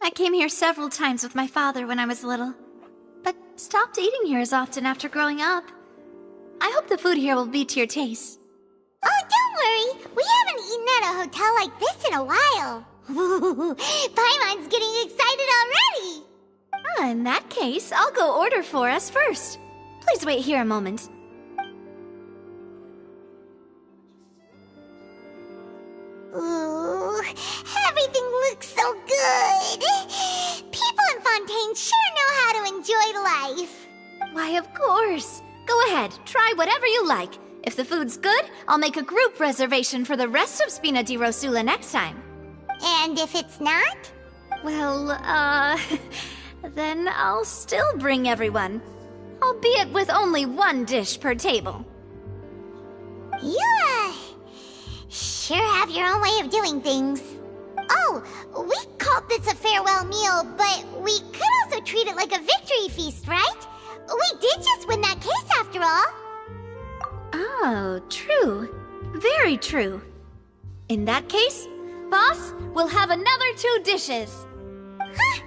I came here several times with my father when I was little, but stopped eating here as often after growing up. I hope the food here will be to your taste. Oh, don't worry. We haven't eaten at a hotel like this in a while. Paimon's getting excited already. In that case, I'll go order for us first. Please wait here a moment. Ooh, everything looks so good. People in Fontaine sure know how to enjoy life. Why, of course. Go ahead, try whatever you like. If the food's good, I'll make a group reservation for the rest of Spina di Rosula next time. And if it's not? Well, then I'll still bring everyone. Albeit with only one dish per table. You, sure have your own way of doing things. Oh, we called this a farewell meal, but we could also treat it like a victory feast, right? We did just win that case after all. Oh, true. Very true. In that case, boss, we'll have another 2 dishes. Huh?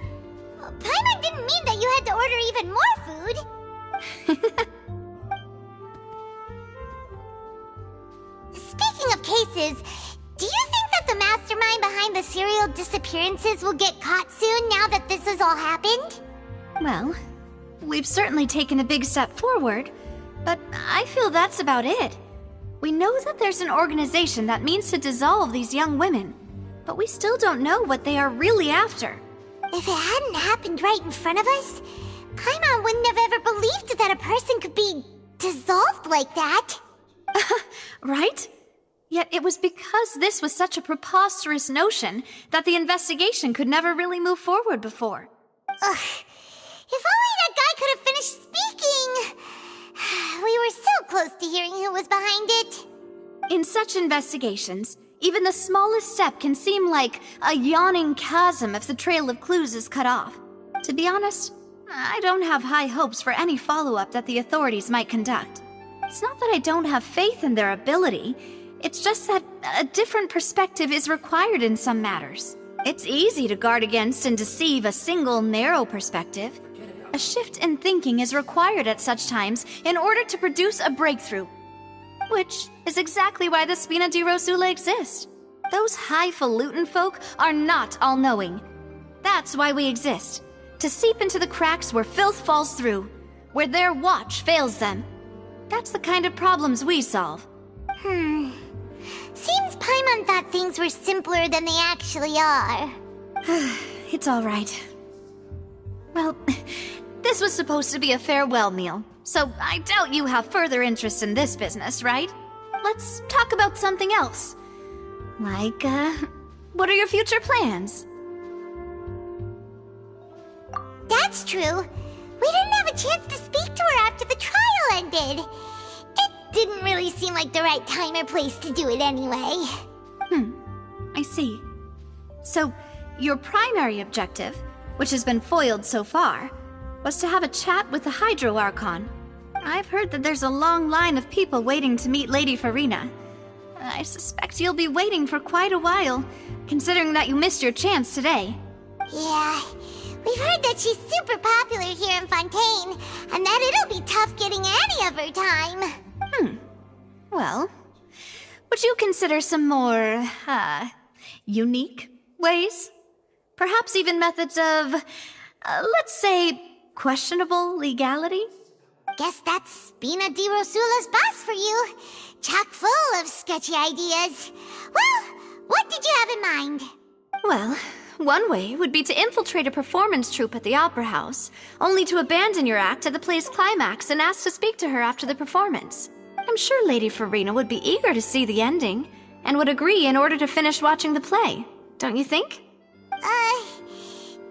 Paimon didn't mean that you had to order even more food. Speaking of cases, do you think that the mastermind behind the serial disappearances will get caught soon now that this has all happened? Well, we've certainly taken a big step forward, but I feel that's about it. We know that there's an organization that means to dissolve these young women, but we still don't know what they are really after. If it hadn't happened right in front of us, Paimon wouldn't have ever believed that a person could be dissolved like that. Right? Yet it was because this was such a preposterous notion that the investigation could never really move forward before. Ugh. If only that guy could have finished speaking! We were so close to hearing who was behind it. In such investigations, even the smallest step can seem like a yawning chasm if the trail of clues is cut off. To be honest, I don't have high hopes for any follow-up that the authorities might conduct. It's not that I don't have faith in their ability, it's just that a different perspective is required in some matters. It's easy to guard against and deceive a single narrow perspective. A shift in thinking is required at such times in order to produce a breakthrough. Which is exactly why the Spina di Rosula exist. Those highfalutin folk are not all-knowing. That's why we exist. To seep into the cracks where filth falls through. Where their watch fails them. That's the kind of problems we solve. Seems Paimon thought things were simpler than they actually are. It's all right. Well, this was supposed to be a farewell meal, so I doubt you have further interest in this business, right? Let's talk about something else. Like, what are your future plans? That's true. We didn't have a chance to speak to her after the trial ended. It didn't really seem like the right time or place to do it anyway. I see. So, your primary objective, which has been foiled so far, was to have a chat with the Hydro Archon. I've heard that there's a long line of people waiting to meet Lady Farina. I suspect you'll be waiting for quite a while, considering that you missed your chance today. Yeah, we've heard that she's super popular here in Fontaine, and that it'll be tough getting any of her time. Well, would you consider some more, unique ways? Perhaps even methods of, let's say, questionable legality? Guess that's Spina di Rosula's boss for you. Chock full of sketchy ideas. Well, what did you have in mind? Well, one way would be to infiltrate a performance troupe at the Opera House, only to abandon your act at the play's climax and ask to speak to her after the performance. I'm sure Lady Farina would be eager to see the ending, and would agree in order to finish watching the play, don't you think?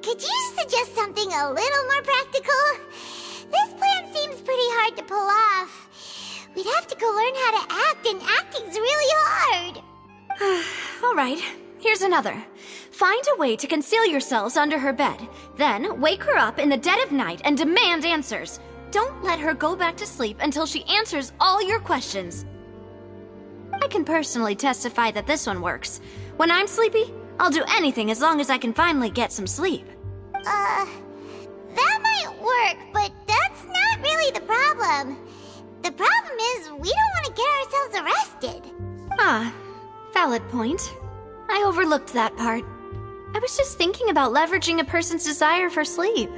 Could you suggest something a little more practical? This plan seems pretty hard to pull off. We'd have to go learn how to act, and acting's really hard. All right, here's another. Find a way to conceal yourselves under her bed. Then wake her up in the dead of night and demand answers. Don't let her go back to sleep until she answers all your questions. I can personally testify that this one works. When I'm sleepy, I'll do anything as long as I can finally get some sleep. That might work, but that's not really the problem. The problem is we don't want to get ourselves arrested. Ah, valid point. I overlooked that part. I was just thinking about leveraging a person's desire for sleep.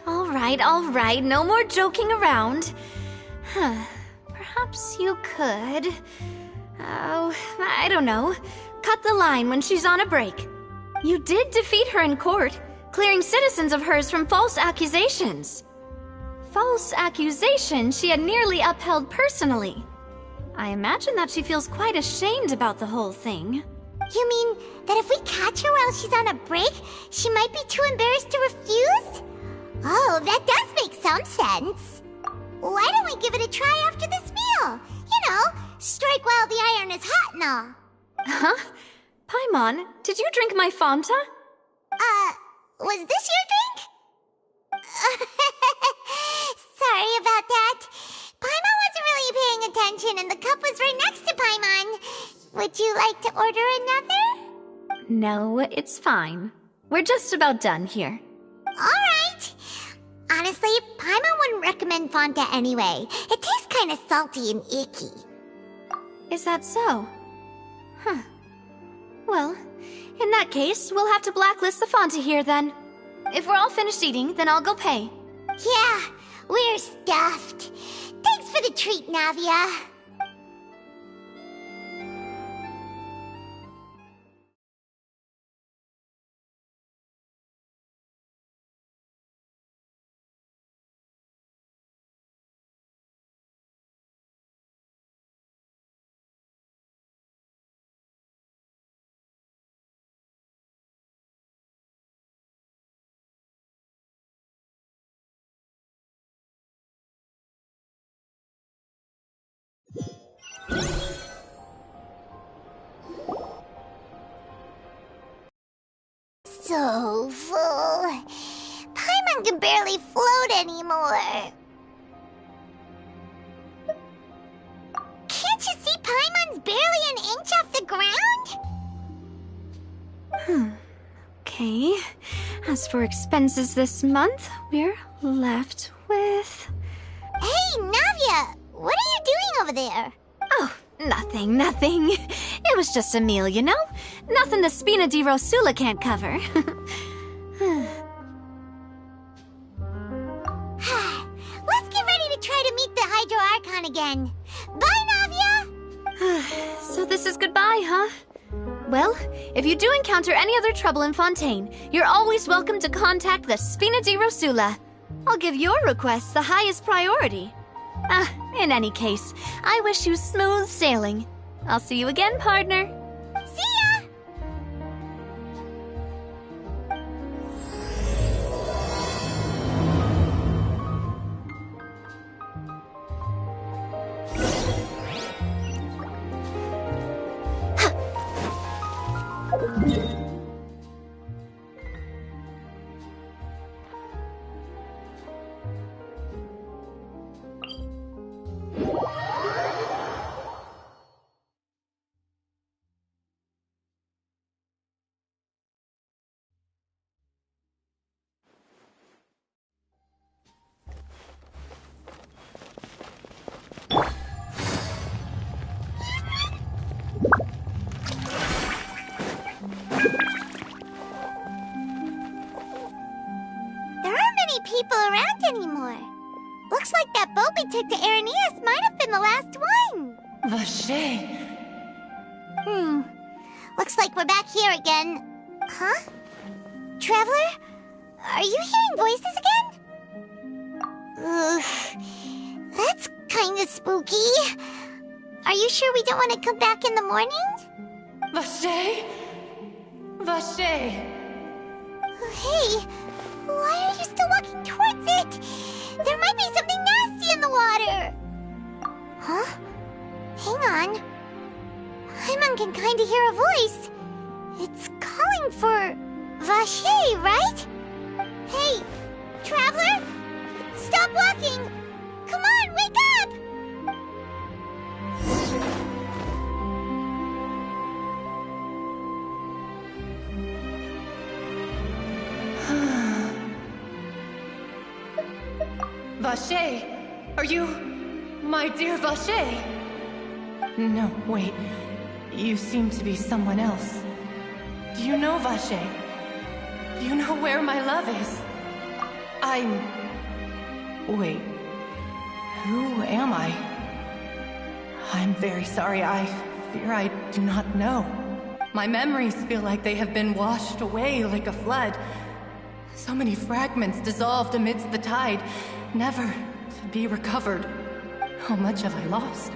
All right, no more joking around. Perhaps you could... Oh, I don't know. Cut the line when she's on a break. You did defeat her in court, clearing citizens of hers from false accusations. False accusations she had nearly upheld personally. I imagine that she feels quite ashamed about the whole thing. You mean that if we catch her while she's on a break, she might be too embarrassed to refuse? Oh, that does make some sense. Why don't we give it a try after this meal? You know, strike while the iron is hot and all. Huh? Paimon, did you drink my Fanta? Was this your drink? Sorry about that. Paimon wasn't really paying attention and the cup was right next to Paimon. Would you like to order another? No, it's fine. We're just about done here. Alright. Honestly, Paimon wouldn't recommend Fanta anyway. It tastes kind of salty and icky. Is that so? Huh. Well, in that case, we'll have to blacklist the Fanta here then. If we're all finished eating, then I'll go pay. Yeah, we're stuffed. Thanks for the treat, Navia. So full. Paimon can barely float anymore. Can't you see Paimon's barely an inch off the ground? Okay. As for expenses this month, we're left with... Hey, Navia! What are you doing over there? Oh, nothing. It was just a meal, you know? Nothing the Spina di Rosula can't cover. Let's get ready to try to meet the Hydro Archon again. Bye, Navia! So this is goodbye, huh? Well, if you do encounter any other trouble in Fontaine, you're always welcome to contact the Spina di Rosula. I'll give your request the highest priority. In any case, I wish you smooth sailing. I'll see you again, partner. See ya! road we took to Araneus might have been the last one. Vache! Looks like we're back here again. Huh? Traveler? Are you hearing voices again? Ugh. That's kinda spooky. Are you sure we don't want to come back in the morning? Vache! Vache! Hey, why are you still walking towards it? There might be something nasty in the water. Huh? Hang on. Paimon can kinda hear a voice. It's calling for Vache, right? Hey, Traveler! Stop walking! Come on, wake up! Vache! Are you... my dear Vache? No, wait. You seem to be someone else. Do you know Vache? Do you know where my love is? Wait. Who am I? I'm very sorry. I fear I do not know. My memories feel like they have been washed away like a flood. So many fragments dissolved amidst the tide, never to be recovered. How much have I lost?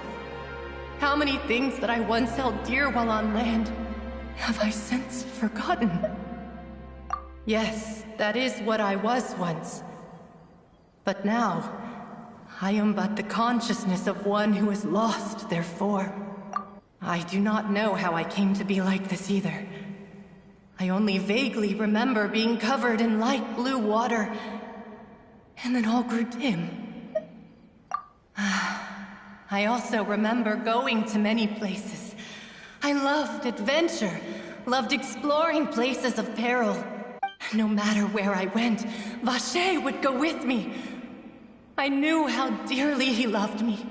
How many things that I once held dear while on land have I since forgotten? Yes, that is what I was once. But now, I am but the consciousness of one who has lost their form. I do not know how I came to be like this either. I only vaguely remember being covered in light blue water, and then all grew dim. I also remember going to many places. I loved adventure, loved exploring places of peril. No matter where I went, Vache would go with me. I knew how dearly he loved me,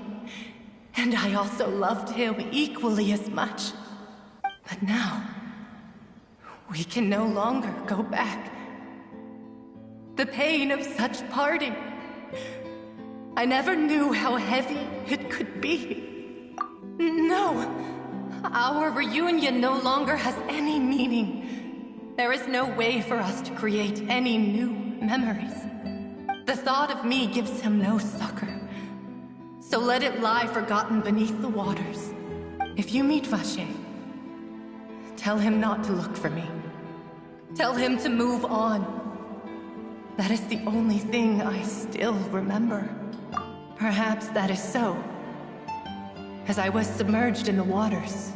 and I also loved him equally as much. But now, we can no longer go back. The pain of such parting, I never knew how heavy it could be. No, our reunion no longer has any meaning. There is no way for us to create any new memories. The thought of me gives him no succor. So let it lie forgotten beneath the waters. If you meet Vache, tell him not to look for me. Tell him to move on. That is the only thing I still remember. Perhaps that is so. As I was submerged in the waters,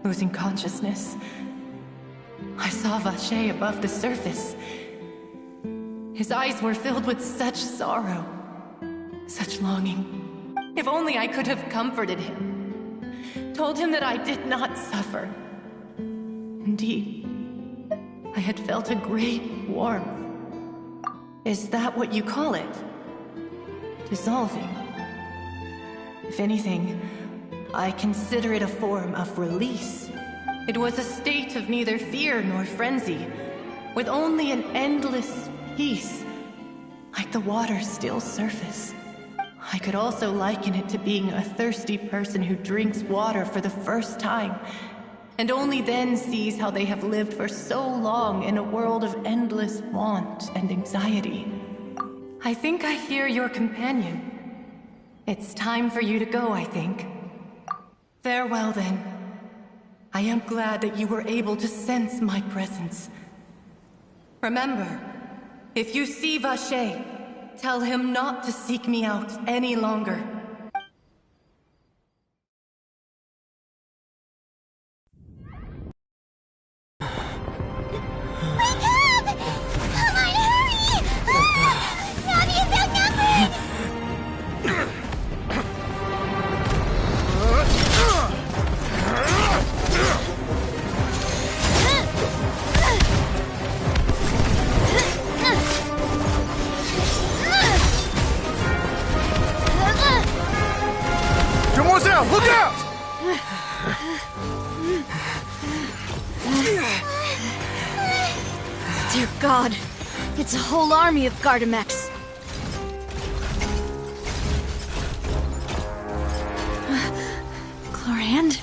losing consciousness, I saw Vache above the surface. His eyes were filled with such sorrow, such longing. If only I could have comforted him, told him that I did not suffer. Indeed, I had felt a great warmth. Is that what you call it? Dissolving. If anything, I consider it a form of release. It was a state of neither fear nor frenzy, with only an endless peace, like the water's still surface. I could also liken it to being a thirsty person who drinks water for the first time, and only then sees how they have lived for so long in a world of endless want and anxiety. I think I hear your companion. It's time for you to go, I think. Farewell, then. I am glad that you were able to sense my presence. Remember, if you see Vache, tell him not to seek me out any longer. Wake up! Come on, hurry! Navi is outnumbered! Demoiselle, look out! Dear God, it's a whole army of Gardamex. Clorand.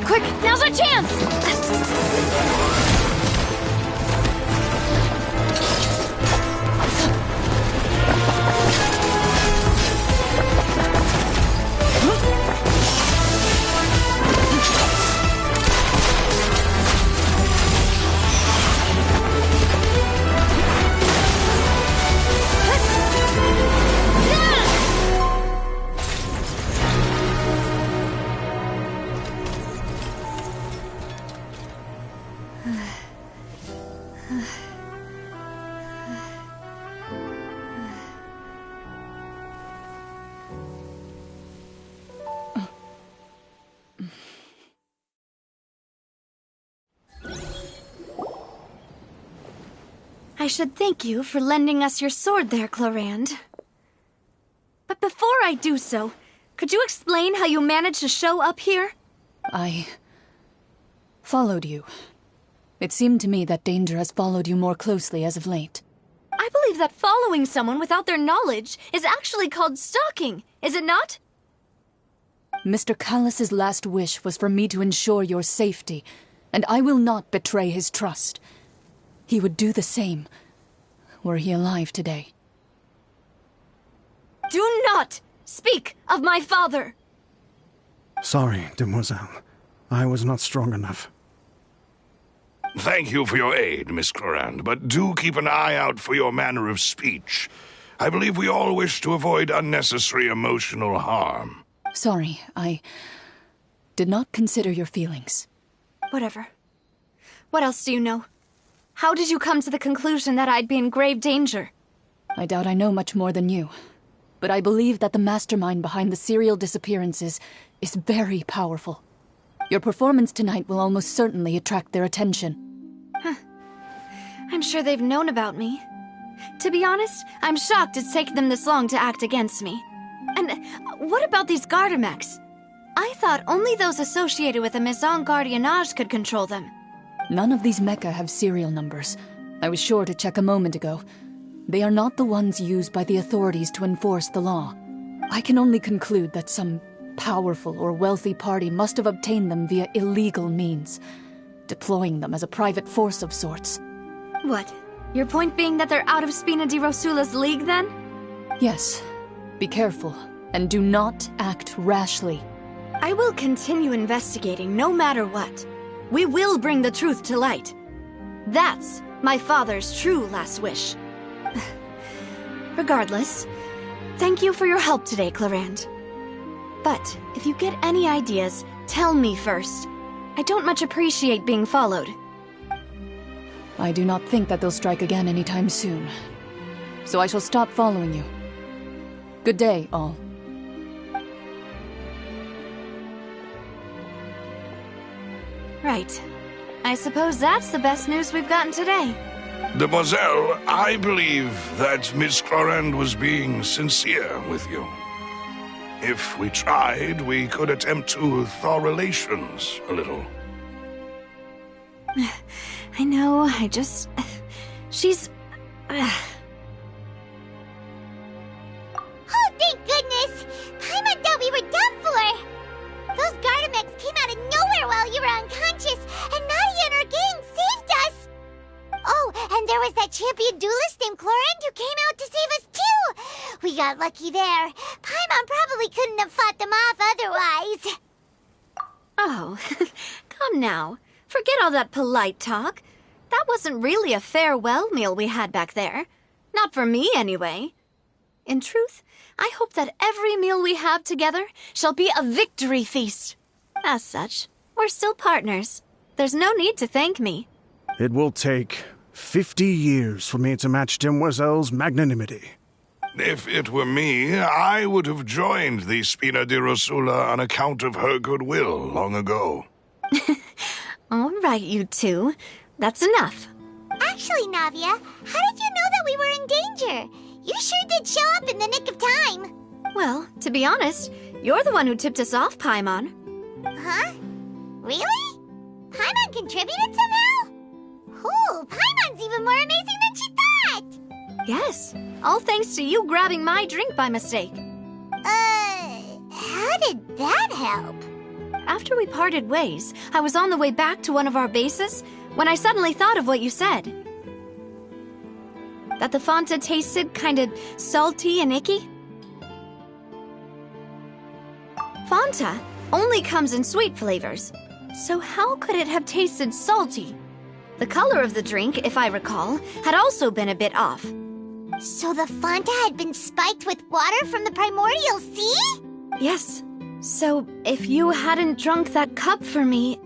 Quick, now's our chance! I should thank you for lending us your sword there, Clorand. But before I do so, could you explain how you managed to show up here? I followed you. It seemed to me that danger has followed you more closely as of late. I believe that following someone without their knowledge is actually called stalking, is it not? Mr. Callus's last wish was for me to ensure your safety, and I will not betray his trust. He would do the same, were he alive today. Do not speak of my father! Sorry, demoiselle. I was not strong enough. Thank you for your aid, Miss Clorand, but do keep an eye out for your manner of speech. I believe we all wish to avoid unnecessary emotional harm. Sorry, I did not consider your feelings. Whatever. What else do you know? How did you come to the conclusion that I'd be in grave danger? I doubt I know much more than you, but I believe that the mastermind behind the serial disappearances is very powerful. Your performance tonight will almost certainly attract their attention. I'm sure they've known about me. To be honest, I'm shocked it's taken them this long to act against me. And what about these Gardamex? I thought only those associated with the Maison Gardiennage could control them. None of these mecha have serial numbers. I was sure to check a moment ago. They are not the ones used by the authorities to enforce the law. I can only conclude that some powerful or wealthy party must have obtained them via illegal means, deploying them as a private force of sorts. What? Your point being that they're out of Spina di Rosula's league, then? Yes. Be careful, and do not act rashly. I will continue investigating no matter what. We will bring the truth to light. That's my father's true last wish. Regardless, thank you for your help today, Clorand. But if you get any ideas, tell me first. I don't much appreciate being followed. I do not think that they'll strike again anytime soon. So I shall stop following you. Good day, all. Right. I suppose that's the best news we've gotten today. Demoiselle, I believe that Miss Clorand was being sincere with you. If we tried, we could attempt to thaw relations a little. I know, she's... Oh, thank goodness! Paimon thought we were done for! Those Gardamex came out of nowhere while you were unconscious, and Nadia and her gang saved us! Oh, and there was that champion duelist named Clorand who came out to save us too! We got lucky there. Paimon probably couldn't have fought them off otherwise. Oh, come now. Forget all that polite talk. That wasn't really a farewell meal we had back there. Not for me, anyway. In truth, I hope that every meal we have together shall be a victory feast. As such, we're still partners. There's no need to thank me. It will take 50 years for me to match Demoiselle's magnanimity. If it were me, I would have joined the Spina di Rosula on account of her goodwill long ago. All right, you two. That's enough. Actually, Navia, how did you know that we were in danger? You sure did show up in the nick of time. Well, to be honest, You're the one who tipped us off, Paimon. Huh? Really? Paimon contributed somehow? Ooh, Paimon's even more amazing than she thought! Yes, all thanks to you grabbing my drink by mistake. How did that help? After we parted ways, I was on the way back to one of our bases when I suddenly thought of what you said. That the Fanta tasted kind of salty and icky. Fanta only comes in sweet flavors, so how could it have tasted salty? The color of the drink, if I recall, had also been a bit off. So the Fanta had been spiked with water from the primordial sea? Yes. So, if you hadn't drunk that cup for me...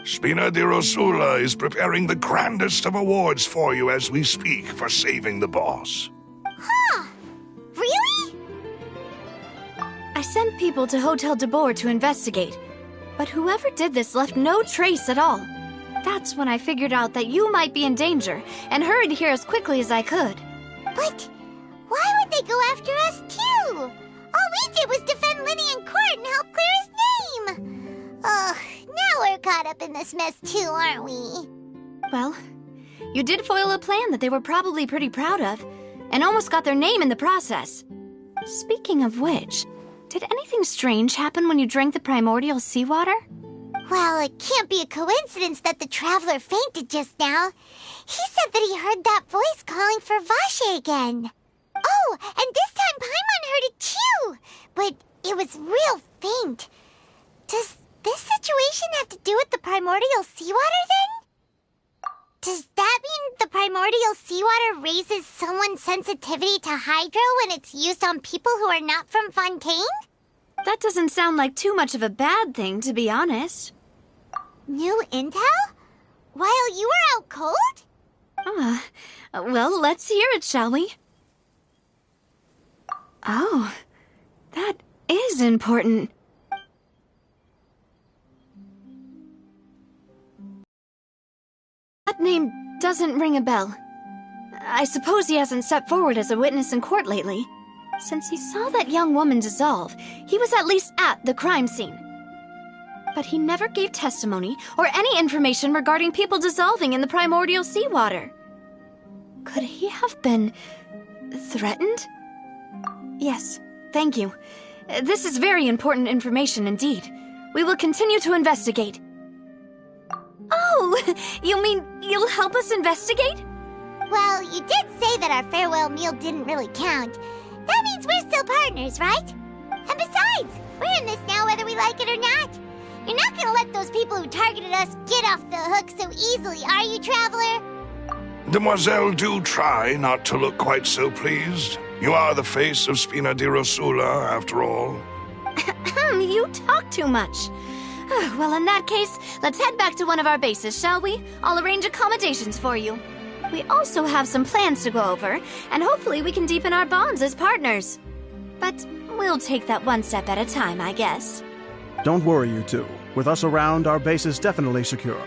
Spina di Rosula is preparing the grandest of awards for you as we speak for saving the boss. Huh. Really? I sent people to Hotel de Boer to investigate, but whoever did this left no trace at all. That's when I figured out that you might be in danger and hurried here as quickly as I could. But why would they go after us too? All we did was defend Linny in court and help clear his name. Ugh, now we're caught up in this mess too, aren't we? Well, you did foil a plan that they were probably pretty proud of, and almost got their name in the process. Speaking of which, did anything strange happen when you drank the primordial seawater? Well, it can't be a coincidence that the traveler fainted just now. He said that he heard that voice calling for Vache again. Oh, and this time Paimon heard it too, but it was real faint. Does this situation have to do with the primordial seawater then? Does that mean the primordial seawater raises someone's sensitivity to hydro when it's used on people who are not from Fontaine? That doesn't sound like too much of a bad thing, to be honest. New intel? While you were out cold? Well, let's hear it, shall we? Oh, that is important. That name doesn't ring a bell. I suppose he hasn't stepped forward as a witness in court lately. Since he saw that young woman dissolve, he was at least at the crime scene. But he never gave testimony or any information regarding people dissolving in the primordial seawater. Could he have been threatened? Yes, thank you. This is very important information indeed. We will continue to investigate. Oh, you mean you'll help us investigate? Well, you did say that our farewell meal didn't really count. That means we're still partners, right? And besides, we're in this now whether we like it or not. You're not gonna let those people who targeted us get off the hook so easily, are you, Traveler? Demoiselle, do try not to look quite so pleased. You are the face of Spina di Rosula, after all. You talk too much. Well, in that case, let's head back to one of our bases, shall we? I'll arrange accommodations for you. We also have some plans to go over, and hopefully we can deepen our bonds as partners. But we'll take that one step at a time, I guess. Don't worry, you two. With us around, our base is definitely secure.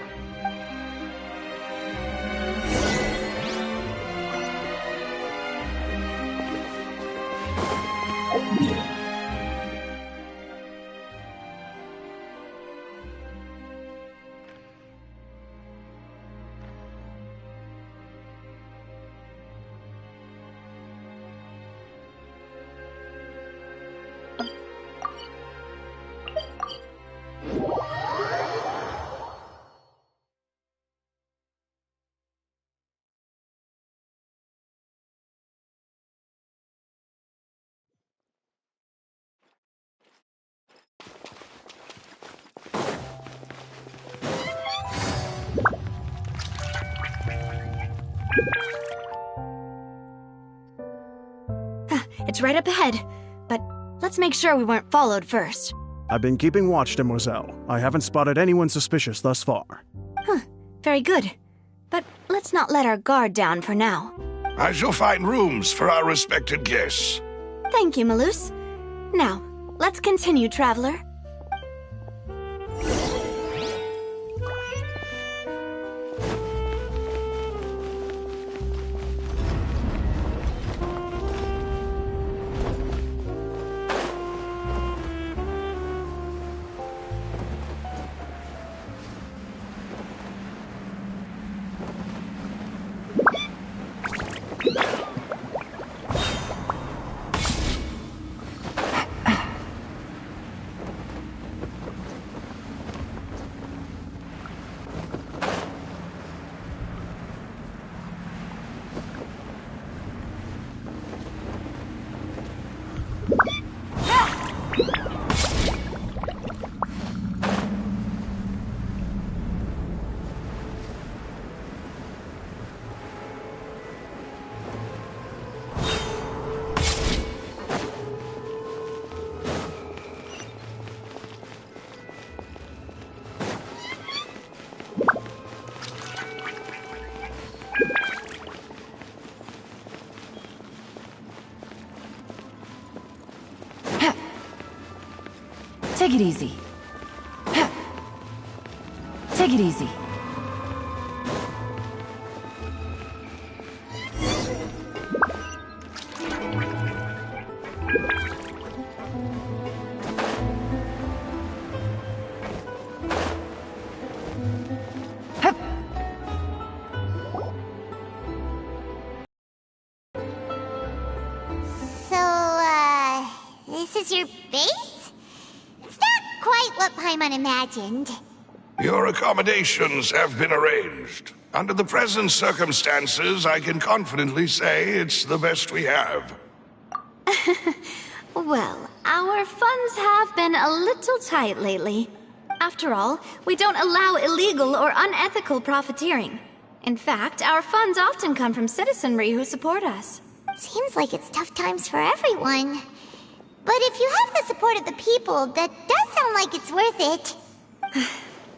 It's right up ahead, but let's make sure we weren't followed first. I've been keeping watch, Demoiselle. I haven't spotted anyone suspicious thus far. Very good. But let's not let our guard down for now. I shall find rooms for our respected guests. Thank you, Malus. Now, let's continue, Traveler. Take it easy. Take it easy. This is your base? It's not quite what Paimon imagined. Your accommodations have been arranged. Under the present circumstances, I can confidently say it's the best we have. Well, our funds have been a little tight lately. After all, we don't allow illegal or unethical profiteering. In fact, our funds often come from citizenry who support us. Seems like it's tough times for everyone. But if you have the support of the people, that does sound like it's worth it.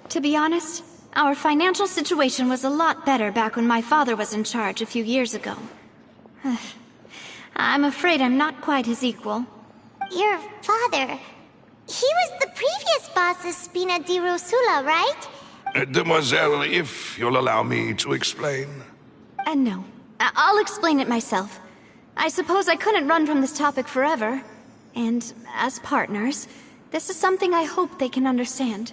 To be honest, our financial situation was a lot better back when my father was in charge a few years ago. I'm afraid I'm not quite his equal. Your father... he was the previous boss of Spina di Rosula, right? Demoiselle, if you'll allow me to explain. No. I'll explain it myself. I suppose I couldn't run from this topic forever. And as partners, this is something I hope they can understand.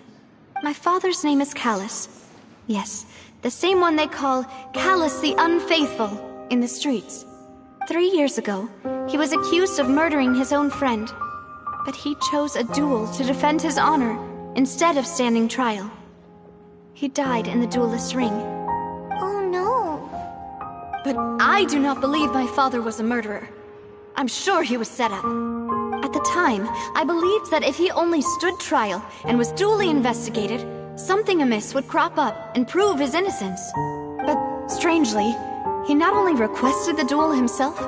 My father's name is Callus. Yes, the same one they call Callus the Unfaithful in the streets. 3 years ago, he was accused of murdering his own friend. But he chose a duel to defend his honor instead of standing trial. He died in the duelist's ring. Oh no. But I do not believe my father was a murderer. I'm sure he was set up. At the time, I believed that if he only stood trial and was duly investigated, something amiss would crop up and prove his innocence. But strangely, he not only requested the duel himself,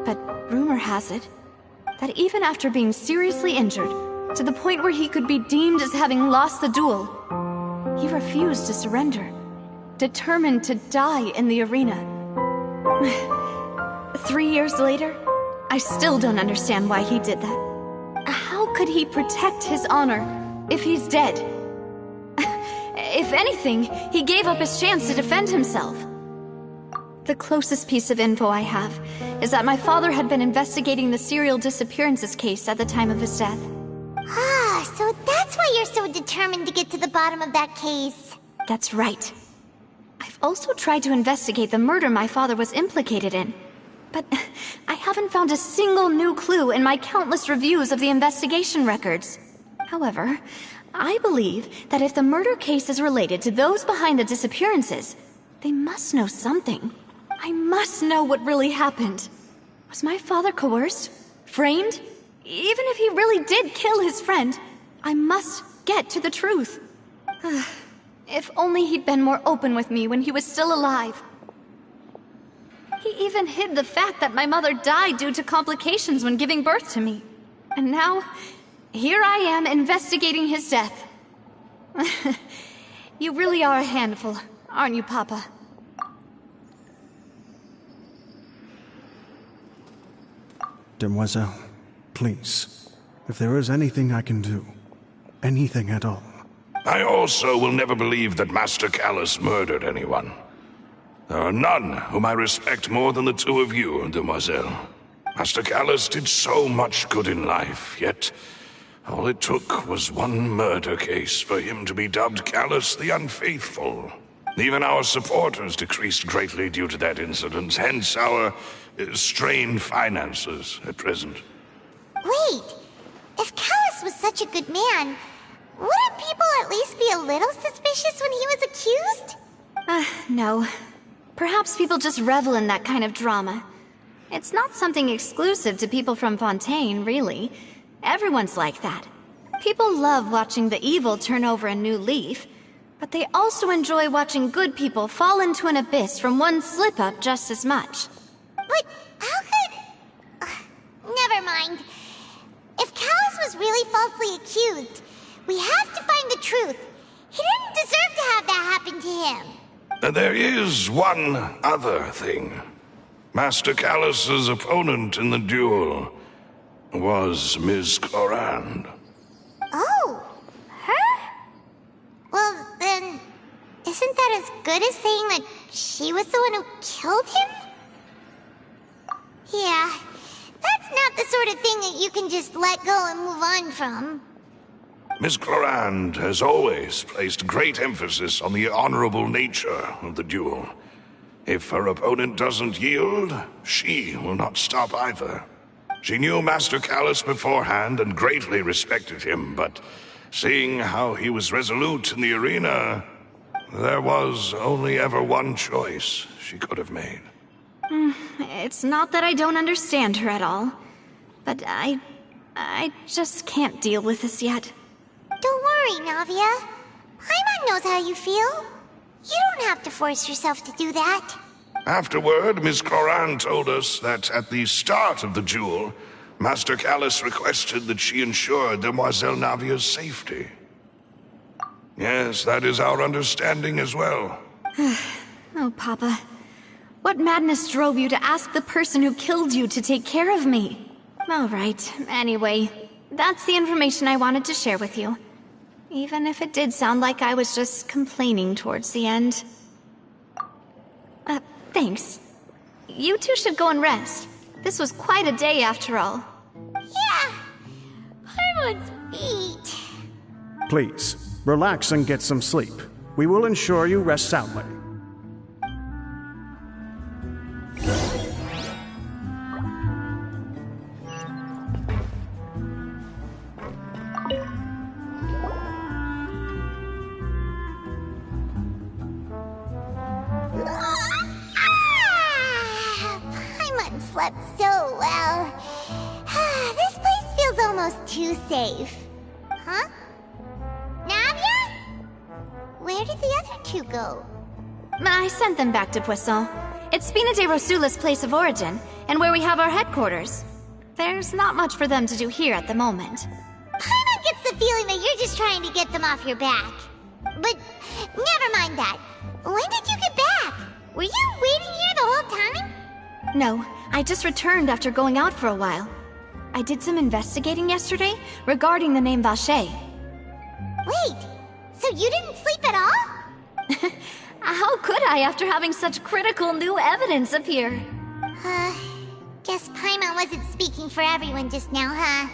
but rumor has it that even after being seriously injured, to the point where he could be deemed as having lost the duel, he refused to surrender, determined to die in the arena. 3 years later, I still don't understand why he did that. How could he protect his honor if he's dead? If anything, he gave up his chance to defend himself. The closest piece of info I have is that my father had been investigating the serial disappearances case at the time of his death. Ah, so that's why you're so determined to get to the bottom of that case. That's right. I've also tried to investigate the murder my father was implicated in. But I haven't found a single new clue in my countless reviews of the investigation records. However, I believe that if the murder case is related to those behind the disappearances, they must know something. I must know what really happened. Was my father coerced? Framed? Even if he really did kill his friend, I must get to the truth. If only he'd been more open with me when he was still alive. He even hid the fact that my mother died due to complications when giving birth to me. And now, here I am investigating his death. You really are a handful, aren't you, Papa? Demoiselle, please, if there is anything I can do, anything at all. I also will never believe that Master Callus murdered anyone. There are none whom I respect more than the two of you, Demoiselle. Master Callus did so much good in life, yet all it took was one murder case for him to be dubbed Callus the Unfaithful. Even our supporters decreased greatly due to that incident, hence our strained finances at present. Wait, if Callus was such a good man, wouldn't people at least be a little suspicious when he was accused? No. Perhaps people just revel in that kind of drama. It's not something exclusive to people from Fontaine, really. Everyone's like that. People love watching the evil turn over a new leaf, but they also enjoy watching good people fall into an abyss from one slip-up just as much. But how could... never mind. If Callus was really falsely accused, we have to find the truth. He didn't deserve to have that happen to him. There is one other thing. Master Callus's opponent in the duel was Ms. Clorand. Oh. isn't that as good as saying that she was the one who killed him? Yeah, that's not the sort of thing that you can just let go and move on from. Miss Clorand has always placed great emphasis on the honorable nature of the duel. If her opponent doesn't yield, she will not stop either. She knew Master Callus beforehand and greatly respected him, but seeing how he was resolute in the arena, there was only ever one choice she could have made. It's not that I don't understand her at all, but I just can't deal with this yet. Don't worry, Navia. Paimon knows how you feel. You don't have to force yourself to do that. Afterward, Miss Clorand told us that at the start of the duel, Master Callus requested that she ensure Demoiselle Navia's safety. Yes, that is our understanding as well. Oh, Papa. What madness drove you to ask the person who killed you to take care of me? All right, anyway, that's the information I wanted to share with you. Even if it did sound like I was just complaining towards the end. Thanks. You two should go and rest. This was quite a day after all. Yeah, Paimon's beat. Please, relax and get some sleep. We will ensure you rest soundly. Paimon slept so well. This place feels almost too safe. Huh? Navia? Where did the other two go? I sent them back to Poisson. It's Spina de Rosula's place of origin, and where we have our headquarters. There's not much for them to do here at the moment. Paimon gets the feeling that you're just trying to get them off your back. But never mind that. When did you get back? Were you waiting here the whole time? No, I just returned after going out for a while. I did some investigating yesterday regarding the name Vache. Wait, so you didn't sleep at all? How could I after having such critical new evidence appear? Guess Paimon wasn't speaking for everyone just now, huh?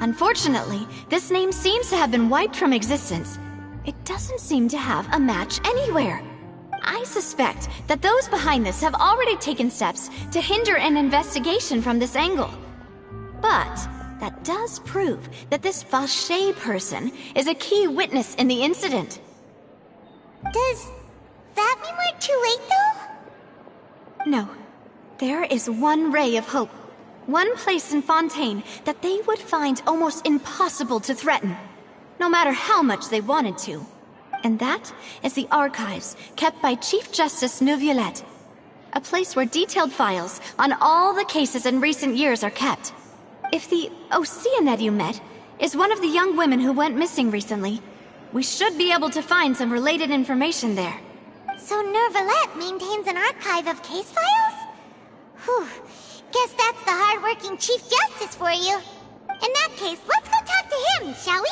Unfortunately, this name seems to have been wiped from existence. It doesn't seem to have a match anywhere. I suspect that those behind this have already taken steps to hinder an investigation from this angle. But that does prove that this Vache person is a key witness in the incident. Does that mean we're too late, though? No. There is one ray of hope. One place in Fontaine that they would find almost impossible to threaten, no matter how much they wanted to. And that is the archives kept by Chief Justice Neuvillette. A place where detailed files on all the cases in recent years are kept. If the Oceanette you met is one of the young women who went missing recently, we should be able to find some related information there. So Neuvillette maintains an archive of case files? Whew. Guess that's the hard-working Chief Justice for you. In that case, let's go talk to him, shall we?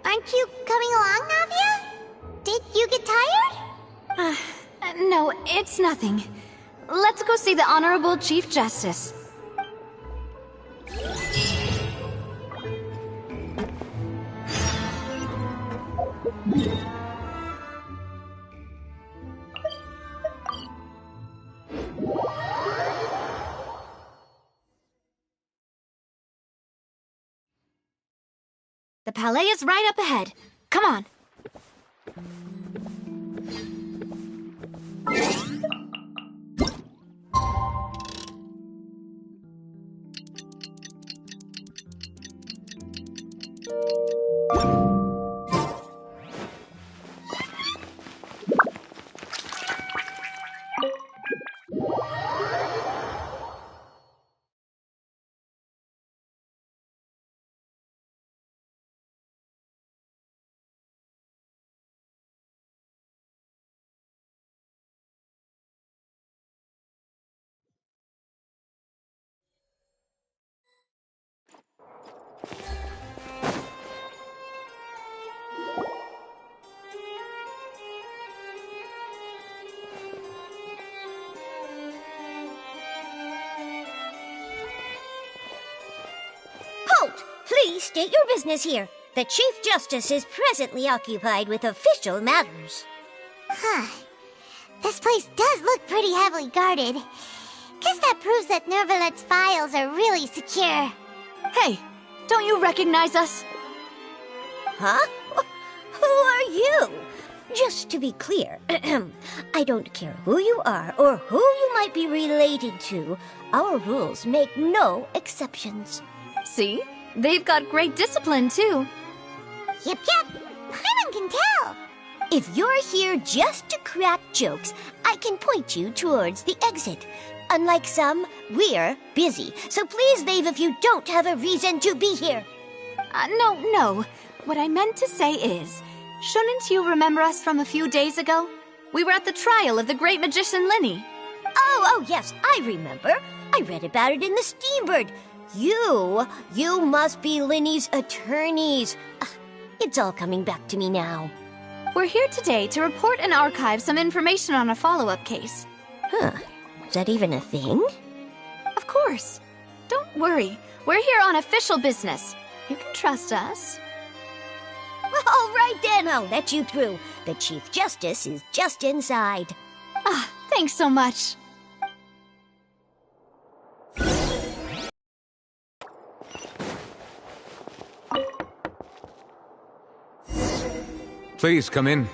Aren't you coming along, Navia? Did you get tired? No, it's nothing. Let's go see the Honorable Chief Justice. The Palais is right up ahead. Come on. Please state your business here. The Chief Justice is presently occupied with official matters. Huh. This place does look pretty heavily guarded. Guess that proves that Nervalet's files are really secure. Hey, don't you recognize us? Huh? Who are you? Just to be clear, I don't care who you are or who you might be related to. Our rules make no exceptions. See? They've got great discipline, too. Yep. Paimon can tell. If you're here just to crack jokes, I can point you towards the exit. Unlike some, we're busy, so please leave if you don't have a reason to be here. No. What I meant to say is, shouldn't you remember us from a few days ago? We were at the trial of the great magician Linny. Oh, yes, I remember. I read about it in the Steambird. You must be Linny's attorneys. It's all coming back to me now. We're here today to report and archive some information on a follow-up case. Huh. Is that even a thing? Of course. Don't worry. We're here on official business. You can trust us. All right then, I'll let you through. The Chief Justice is just inside. Thanks so much. Please come in.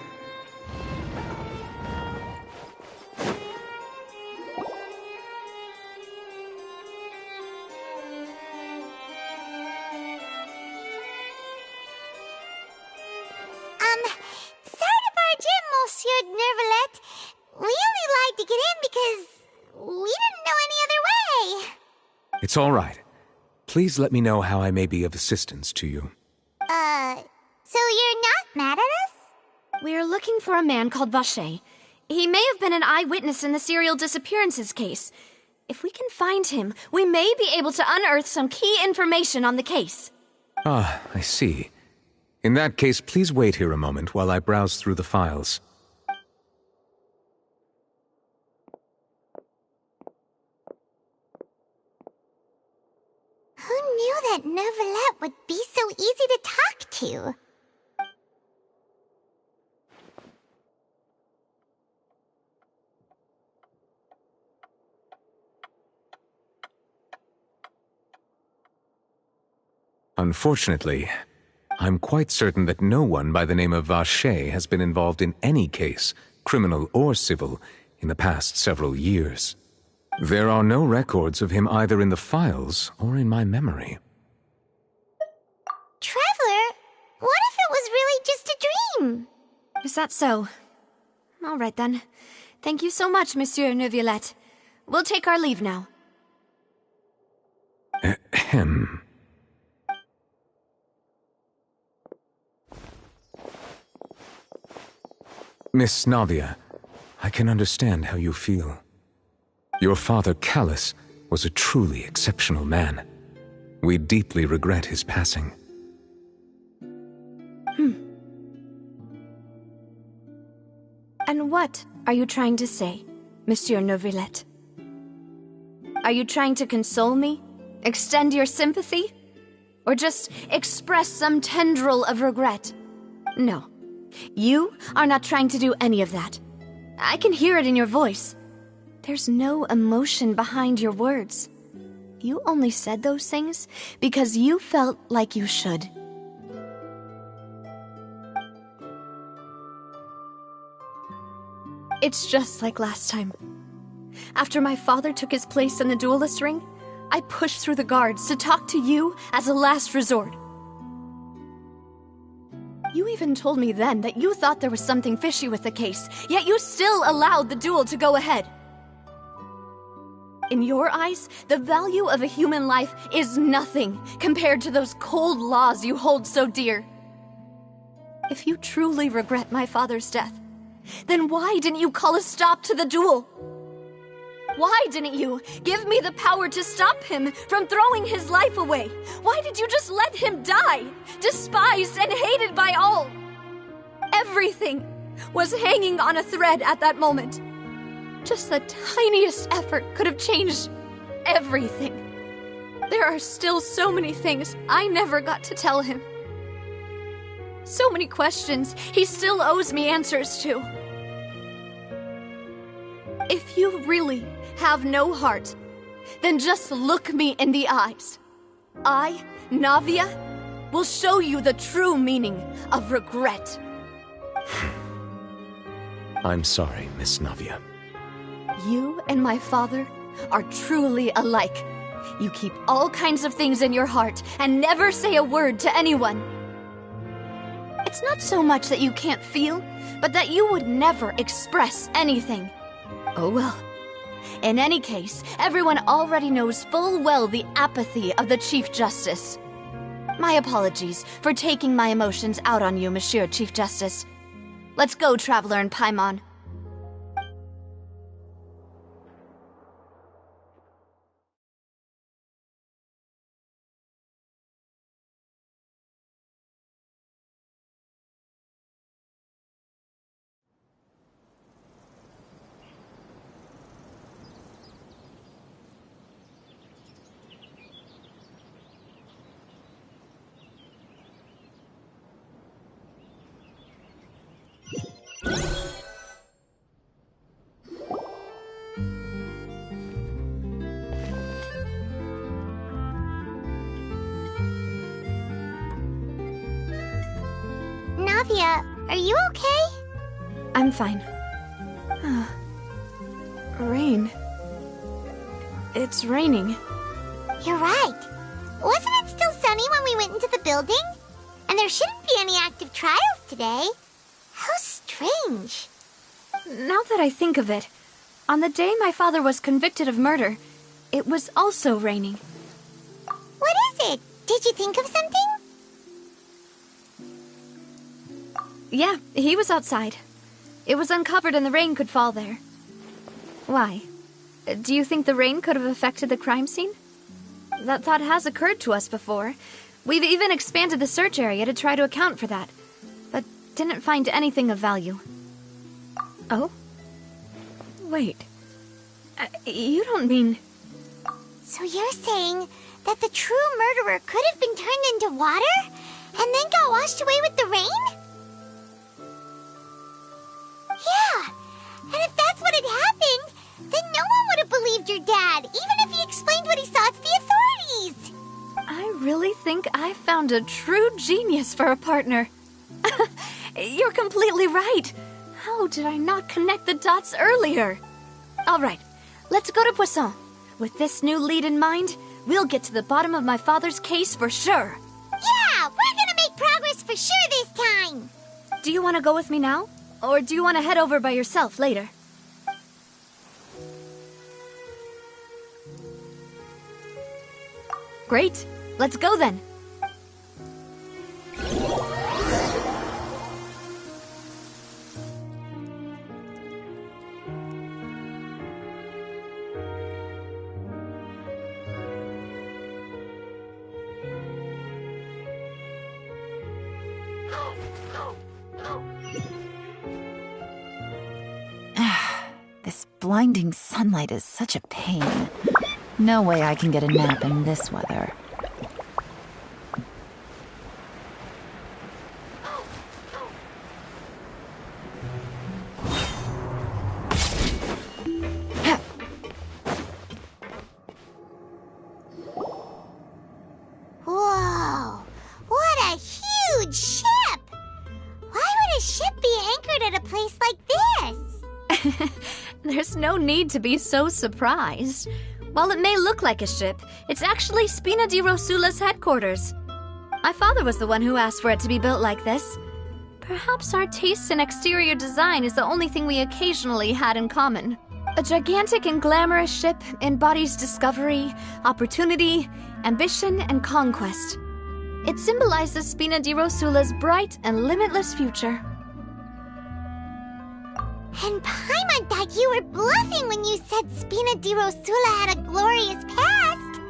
Sorry to barge in, Monsieur Nervalet. We only lied to get in because we didn't know any other way. It's all right. Please let me know how I may be of assistance to you. So you're not mad at us? We're looking for a man called Vacher. He may have been an eyewitness in the serial disappearances case. If we can find him, we may be able to unearth some key information on the case. Ah, I see. In that case, please wait here a moment while I browse through the files. Who knew that Nervalet would be so easy to talk to? Unfortunately, I'm quite certain that no one by the name of Vacher has been involved in any case, criminal or civil, in the past several years. There are no records of him either in the files or in my memory. Traveler, what if it was really just a dream? Is that so? All right then. Thank you so much, Monsieur Neuvillette. We'll take our leave now. Ahem. Miss Navia, I can understand how you feel. Your father, Callus, was a truly exceptional man. We deeply regret his passing. And what are you trying to say, Monsieur Neuvillette? Are you trying to console me? Extend your sympathy? Or just express some tendril of regret? No. You are not trying to do any of that. I can hear it in your voice. There's no emotion behind your words. You only said those things because you felt like you should. It's just like last time. After my father took his place in the duelist ring, I pushed through the guards to talk to you as a last resort. You even told me then that you thought there was something fishy with the case, yet you still allowed the duel to go ahead. In your eyes, the value of a human life is nothing compared to those cold laws you hold so dear. If you truly regret my father's death, then why didn't you call a stop to the duel? Why didn't you give me the power to stop him from throwing his life away? Why did you just let him die, despised and hated by all? Everything was hanging on a thread at that moment. Just the tiniest effort could have changed everything. There are still so many things I never got to tell him. So many questions he still owes me answers to. If you really have no heart, then just look me in the eyes. I, Navia, will show you the true meaning of regret. I'm sorry, Miss Navia. You and my father are truly alike. You keep all kinds of things in your heart and never say a word to anyone. It's not so much that you can't feel, but that you would never express anything. Oh well. In any case, everyone already knows full well the apathy of the Chief Justice. My apologies for taking my emotions out on you, Monsieur Chief Justice. Let's go, Traveler and Paimon. Navia, are you okay? I'm fine. Rain. It's raining. You're right. Wasn't it still sunny when we went into the building? And there shouldn't be any active trials today. How strange. Now that I think of it, on the day my father was convicted of murder, it was also raining. What is it? Did you think of something? Yeah, he was outside. It was uncovered and the rain could fall there. Why? Do you think the rain could have affected the crime scene? That thought has occurred to us before. We've even expanded the search area to try to account for that, but didn't find anything of value. Oh? Wait. You don't mean... So you're saying that the true murderer could have been turned into water and then got washed away with the rain? Yeah, and if that's what had happened, then no one would have believed your dad, even if he explained what he saw to the authorities. I really think I found a true genius for a partner. You're completely right. How did I not connect the dots earlier? All right, let's go to Poisson. With this new lead in mind, we'll get to the bottom of my father's case for sure. Yeah, we're gonna make progress for sure this time. Do you want to go with me now? Or do you want to head over by yourself later? Great. Let's go then. This blinding sunlight is such a pain. No way I can get a nap in this weather. Whoa, what a huge ship! Why would a ship be anchored at a place like this? There's no need to be so surprised. While it may look like a ship, it's actually Spina di Rosula's headquarters. My father was the one who asked for it to be built like this. Perhaps our taste in exterior design is the only thing we occasionally had in common. A gigantic and glamorous ship embodies discovery, opportunity, ambition, and conquest. It symbolizes Spina di Rosula's bright and limitless future. And Paimon thought you were bluffing when you said Spina di Rosula had a glorious past.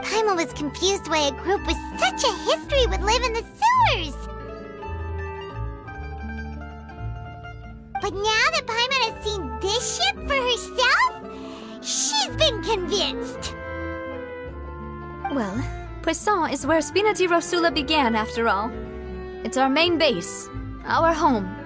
Paimon was confused why a group with such a history would live in the sewers. But now that Paimon has seen this ship for herself, she's been convinced. Well, Poisson is where Spina di Rosula began, after all. It's our main base, our home.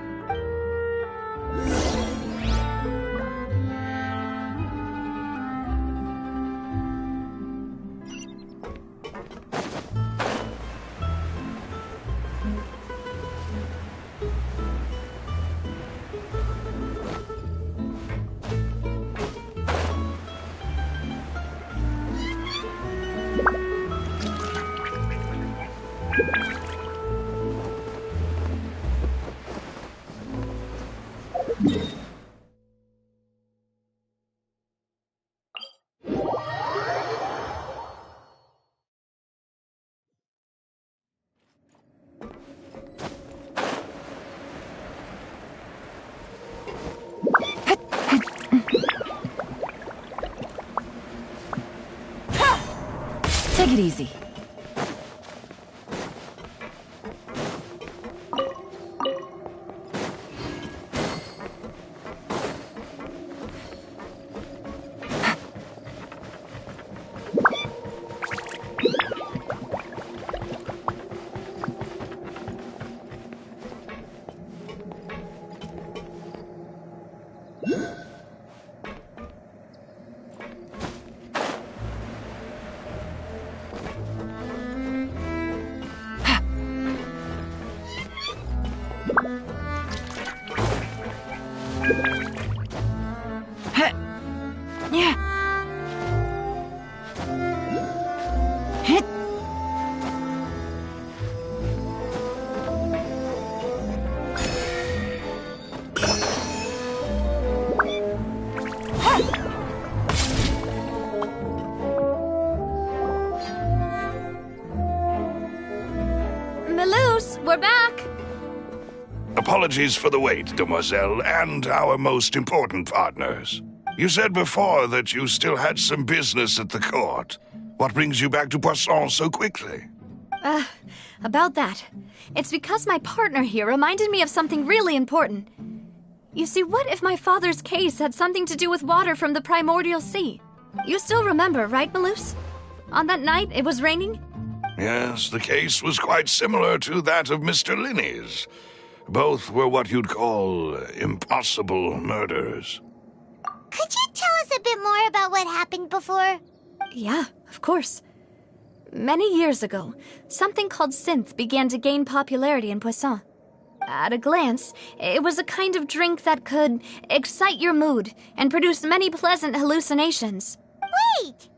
Take it easy. Melus, we're back! Apologies for the wait, demoiselle, and our most important partners. You said before that you still had some business at the court. What brings you back to Poisson so quickly? About that. It's because my partner here reminded me of something really important. You see, what if my father's case had something to do with water from the primordial sea? You still remember, right, Melus? On that night, it was raining? Yes, the case was quite similar to that of Mr. Linney's. Both were what you'd call impossible murders. Could you tell us a bit more about what happened before? Yeah, of course. Many years ago, something called synth began to gain popularity in Poisson. At a glance, it was a kind of drink that could excite your mood and produce many pleasant hallucinations. Wait!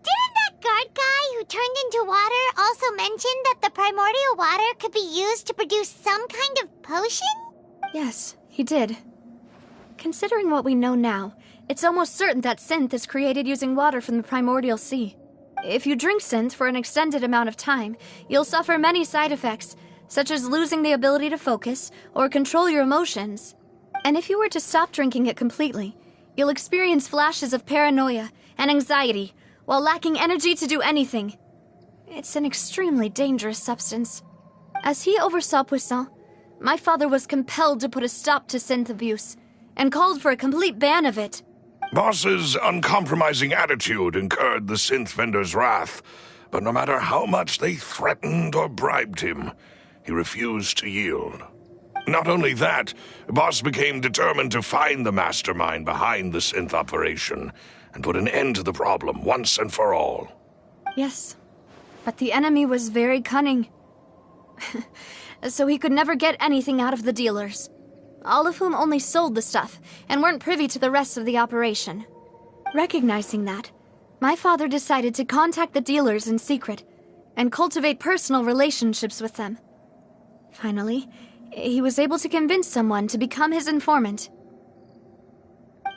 Didn't that guard guy who turned into water also mention that the primordial water could be used to produce some kind of potion? Yes, he did. Considering what we know now, it's almost certain that synth is created using water from the primordial sea. If you drink synth for an extended amount of time, you'll suffer many side effects, such as losing the ability to focus or control your emotions. And if you were to stop drinking it completely, you'll experience flashes of paranoia and anxiety while lacking energy to do anything. It's an extremely dangerous substance. As he oversaw Poisson, my father was compelled to put a stop to synth abuse and called for a complete ban of it. Boss's uncompromising attitude incurred the synth vendor's wrath, but no matter how much they threatened or bribed him, he refused to yield. Not only that, Boss became determined to find the mastermind behind the synth operation and put an end to the problem once and for all. Yes, but the enemy was very cunning. So he could never get anything out of the dealers, all of whom only sold the stuff and weren't privy to the rest of the operation. Recognizing that, my father decided to contact the dealers in secret and cultivate personal relationships with them. Finally, he was able to convince someone to become his informant.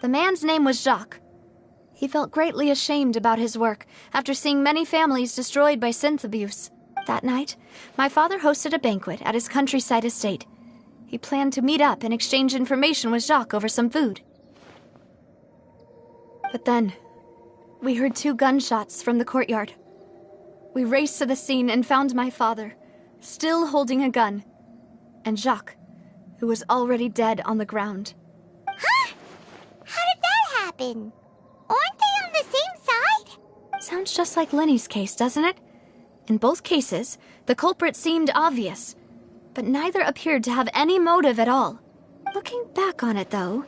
The man's name was Jacques. He felt greatly ashamed about his work after seeing many families destroyed by synth abuse. That night, my father hosted a banquet at his countryside estate. He planned to meet up and exchange information with Jacques over some food. But then, we heard 2 gunshots from the courtyard. We raced to the scene and found my father, still holding a gun, and Jacques, who was already dead on the ground. Huh? How did that happen? Aren't they on the same Sounds just like Lenny's case, doesn't it? In both cases, the culprit seemed obvious, but neither appeared to have any motive at all. Looking back on it, though,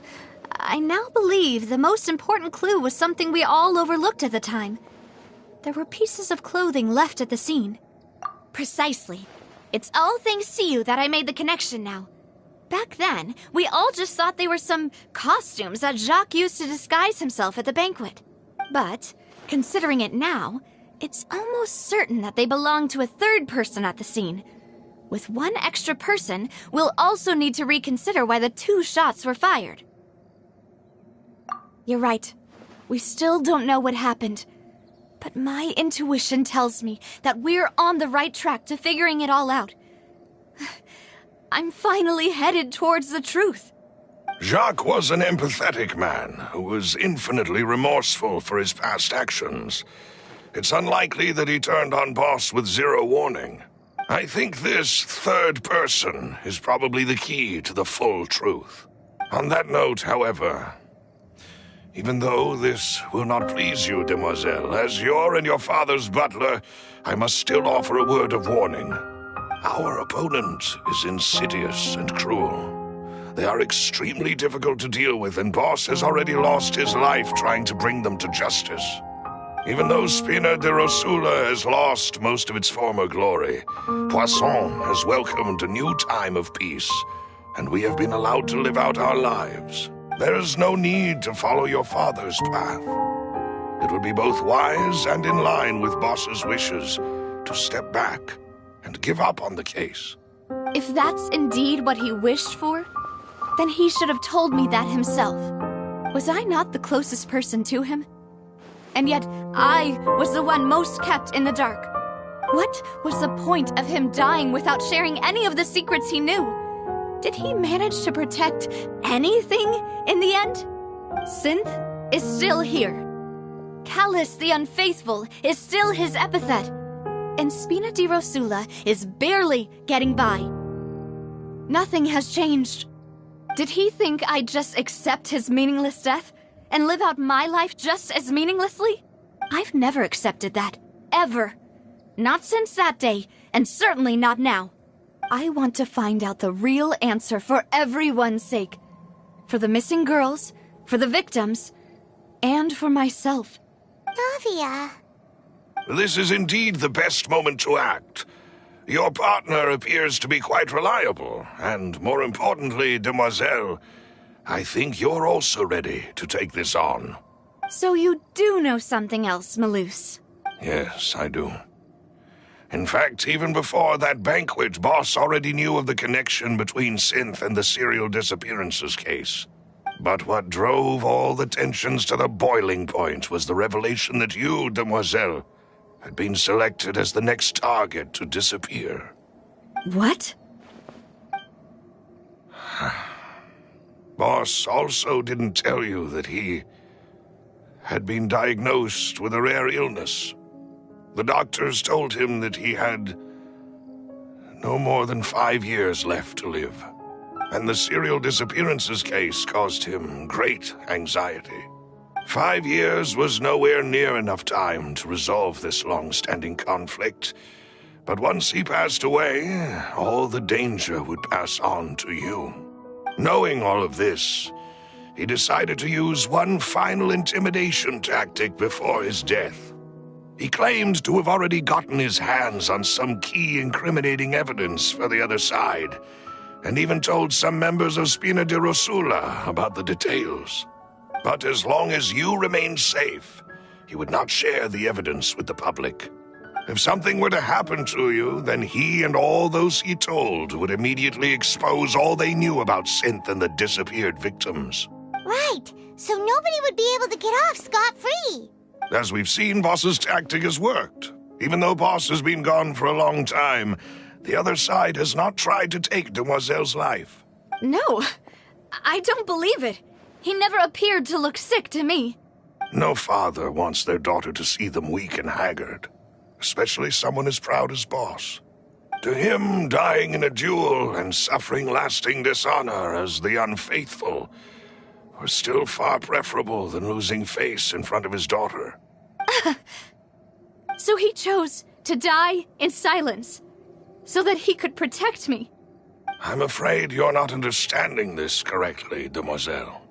I now believe the most important clue was something we all overlooked at the time. There were pieces of clothing left at the scene. Precisely. It's all thanks to you that I made the connection now. Back then, we all just thought they were some costumes that Jacques used to disguise himself at the banquet. But, considering it now, it's almost certain that they belong to a third person at the scene. With one extra person, we'll also need to reconsider why the 2 shots were fired. You're right. We still don't know what happened. But my intuition tells me that we're on the right track to figuring it all out. I'm finally headed towards the truth. Jacques was an empathetic man who was infinitely remorseful for his past actions. It's unlikely that he turned on Boss with 0 warning. I think this third person is probably the key to the full truth. On that note, however, even though this will not please you, demoiselle, as your and your father's butler, I must still offer a word of warning. Our opponent is insidious and cruel. They are extremely difficult to deal with, and Boss has already lost his life trying to bring them to justice. Even though Spina de Rosula has lost most of its former glory, Poisson has welcomed a new time of peace, and we have been allowed to live out our lives. There is no need to follow your father's path. It would be both wise and in line with Boss's wishes to step back and give up on the case. If that's indeed what he wished for, then he should have told me that himself. Was I not the closest person to him? And yet, I was the one most kept in the dark. What was the point of him dying without sharing any of the secrets he knew? Did he manage to protect anything in the end? Synth is still here. Callus the Unfaithful is still his epithet. And Spina di Rosula is barely getting by. Nothing has changed. Did he think I'd just accept his meaningless death and live out my life just as meaninglessly? I've never accepted that. Ever. Not since that day, and certainly not now. I want to find out the real answer for everyone's sake. For the missing girls, for the victims, and for myself. Navia. This is indeed the best moment to act. Your partner appears to be quite reliable, and more importantly, demoiselle, I think you're also ready to take this on. So you do know something else, Malus? Yes, I do. In fact, even before that banquet, Boss already knew of the connection between Synth and the serial disappearances case. But what drove all the tensions to the boiling point was the revelation that you, demoiselle, had been selected as the next target to disappear. What? Boss also didn't tell you that he had been diagnosed with a rare illness. The doctors told him that he had no more than 5 years left to live, and the serial disappearances case caused him great anxiety. 5 years was nowhere near enough time to resolve this long-standing conflict, but once he passed away, all the danger would pass on to you. Knowing all of this, he decided to use one final intimidation tactic before his death. He claimed to have already gotten his hands on some key incriminating evidence for the other side, and even told some members of Spina di Rosula about the details. But as long as you remained safe, he would not share the evidence with the public. If something were to happen to you, then he and all those he told would immediately expose all they knew about Synth and the disappeared victims. Right, so nobody would be able to get off scot-free. As we've seen, Boss's tactic has worked. Even though Boss has been gone for a long time, the other side has not tried to take Demoiselle's life. No, I don't believe it. He never appeared to look sick to me. No father wants their daughter to see them weak and haggard, especially someone as proud as Boss. To him, dying in a duel and suffering lasting dishonor as the unfaithful was still far preferable than losing face in front of his daughter. So he chose to die in silence, so that he could protect me. I'm afraid you're not understanding this correctly, demoiselle.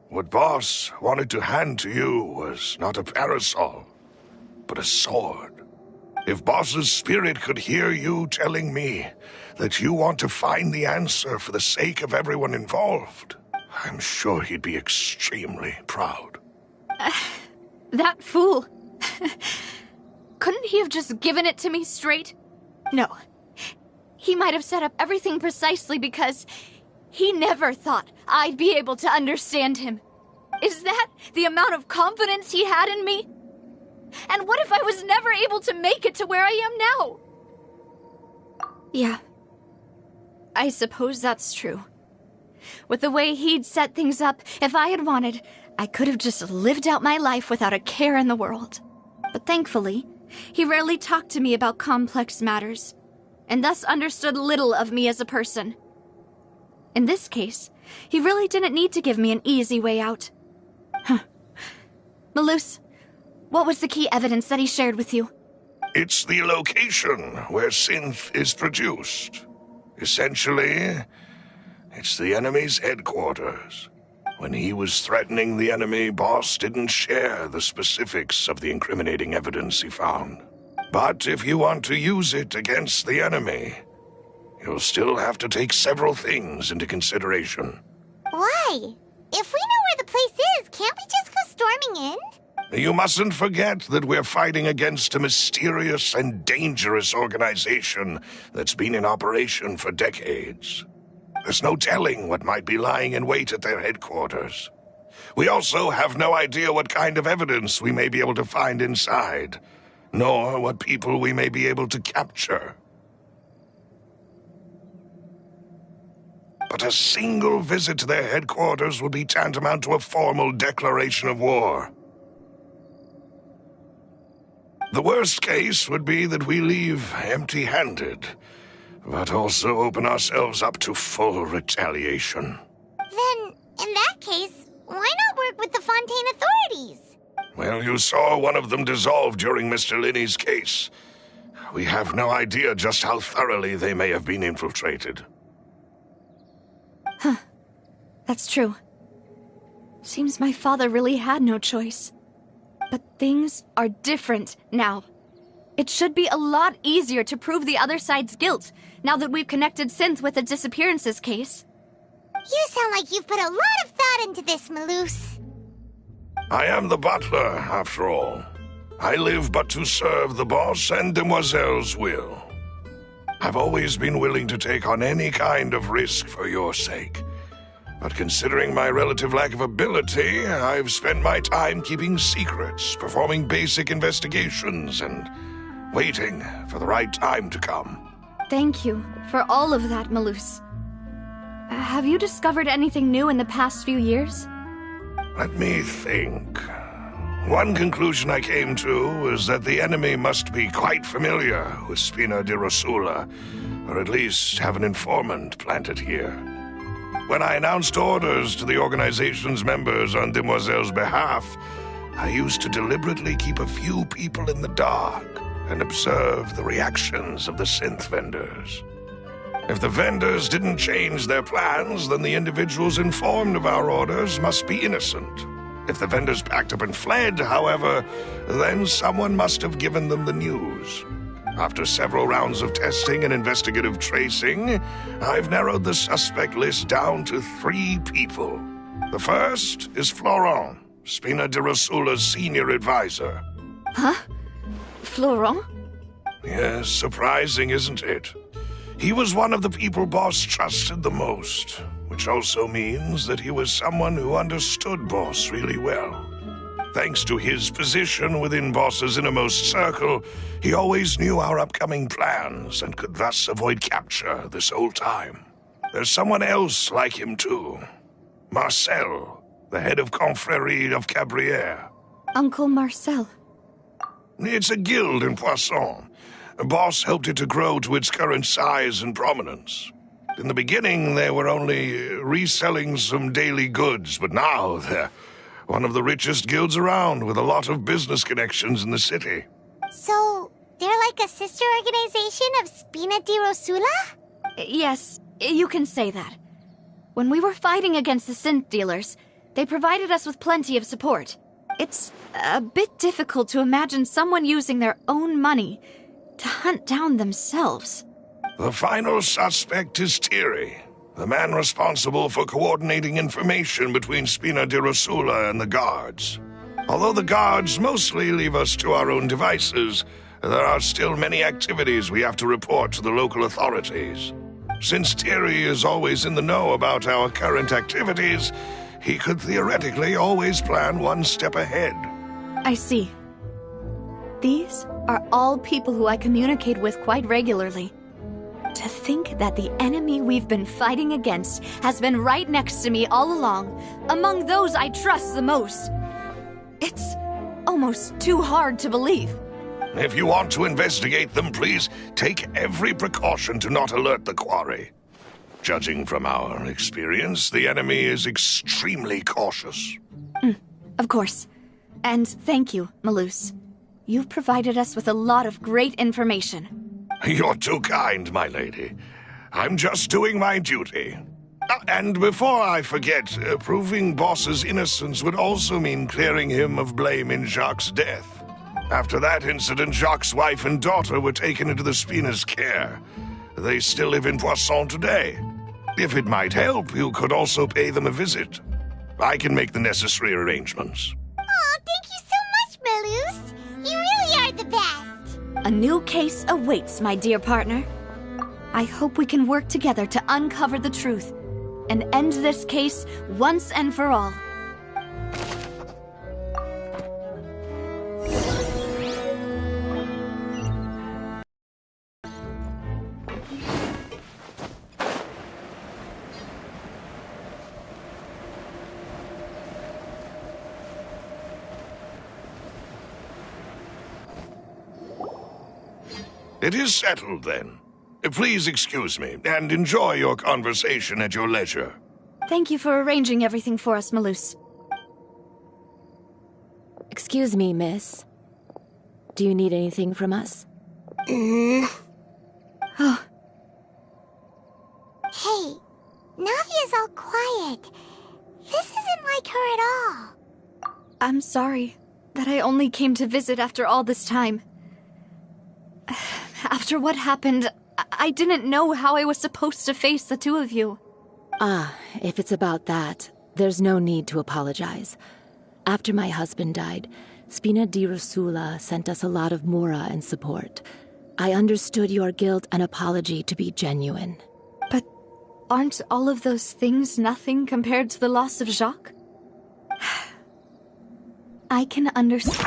What Boss wanted to hand to you was not a parasol, but a sword. If Boss's spirit could hear you telling me that you want to find the answer for the sake of everyone involved, I'm sure he'd be extremely proud. That fool. Couldn't he have just given it to me straight? No. He might have set up everything precisely because he never thought I'd be able to understand him. Is that the amount of confidence he had in me? And what if I was never able to make it to where I am now? Yeah. I suppose that's true. With the way he'd set things up, if I had wanted, I could have just lived out my life without a care in the world. But thankfully, he rarely talked to me about complex matters, and thus understood little of me as a person. In this case, he really didn't need to give me an easy way out. Malus, what was the key evidence that he shared with you? It's the location where synth is produced. Essentially, it's the enemy's headquarters. When he was threatening the enemy, Boss didn't share the specifics of the incriminating evidence he found. But if you want to use it against the enemy, you'll still have to take several things into consideration. Why? If we know where the place is, can't we just go storming in? You mustn't forget that we're fighting against a mysterious and dangerous organization that's been in operation for decades. There's no telling what might be lying in wait at their headquarters. We also have no idea what kind of evidence we may be able to find inside, nor what people we may be able to capture. But a single visit to their headquarters would be tantamount to a formal declaration of war. The worst case would be that we leave empty-handed, but also open ourselves up to full retaliation. Then, in that case, why not work with the Fontaine authorities? Well, you saw one of them dissolve during Mr. Linney's case. We have no idea just how thoroughly they may have been infiltrated. Huh. That's true. Seems my father really had no choice. But things are different now. It should be a lot easier to prove the other side's guilt, now that we've connected Synth with the disappearances case. You sound like you've put a lot of thought into this, Malus. I am the butler, after all. I live but to serve the boss and Demoiselle's will. I've always been willing to take on any kind of risk for your sake. But considering my relative lack of ability, I've spent my time keeping secrets, performing basic investigations, and waiting for the right time to come. Thank you for all of that, Malus. Have you discovered anything new in the past few years? Let me think. One conclusion I came to was that the enemy must be quite familiar with Spina di Rosula, or at least have an informant planted here. When I announced orders to the organization's members on Demoiselle's behalf, I used to deliberately keep a few people in the dark and observe the reactions of the synth vendors. If the vendors didn't change their plans, then the individuals informed of our orders must be innocent. If the vendors packed up and fled, however, then someone must have given them the news. After several rounds of testing and investigative tracing, I've narrowed the suspect list down to 3 people. The first is Florent, Spina di Rosula's senior advisor. Huh? Florent? Yes, surprising, isn't it? He was one of the people Boss trusted the most, which also means that he was someone who understood Boss really well. Thanks to his position within Boss's innermost circle, he always knew our upcoming plans and could thus avoid capture this whole time. There's someone else like him too. Marcel, the head of Confrérie of Cabrières. Uncle Marcel. It's a guild in Poisson. Boss helped it to grow to its current size and prominence. In the beginning, they were only reselling some daily goods, but now they're one of the richest guilds around, with a lot of business connections in the city. So, they're like a sister organization of Spina di Rosula? Yes, you can say that. When we were fighting against the synth dealers, they provided us with plenty of support. It's a bit difficult to imagine someone using their own money to hunt down themselves. The final suspect is Thierry, the man responsible for coordinating information between Spina di Rosula and the guards. Although the guards mostly leave us to our own devices, there are still many activities we have to report to the local authorities. Since Thierry is always in the know about our current activities, he could theoretically always plan one step ahead. I see. These are all people who I communicate with quite regularly. To think that the enemy we've been fighting against has been right next to me all along, among those I trust the most. It's almost too hard to believe. If you want to investigate them, please take every precaution to not alert the quarry. Judging from our experience, the enemy is extremely cautious. Of course. And thank you, Malus. You've provided us with a lot of great information. You're too kind, my lady. I'm just doing my duty. And before I forget, proving Boss's innocence would also mean clearing him of blame in Jacques' death. After that incident, Jacques' wife and daughter were taken into the Spina's care. They still live in Poisson today. If it might help, you could also pay them a visit. I can make the necessary arrangements. Oh, thank you so much, Malus. You really are the best. A new case awaits, my dear partner. I hope we can work together to uncover the truth and end this case once and for all. It is settled, then. Please excuse me, and enjoy your conversation at your leisure. Thank you for arranging everything for us, Malus. Excuse me, miss. Do you need anything from us? Hey, Navia's all quiet. This isn't like her at all. I'm sorry that I only came to visit after all this time. After what happened, I didn't know how I was supposed to face the two of you. Ah, if it's about that, there's no need to apologize. After my husband died, Spina di Rosula sent us a lot of mora and support. I understood your guilt and apology to be genuine. But aren't all of those things nothing compared to the loss of Jacques? I can understand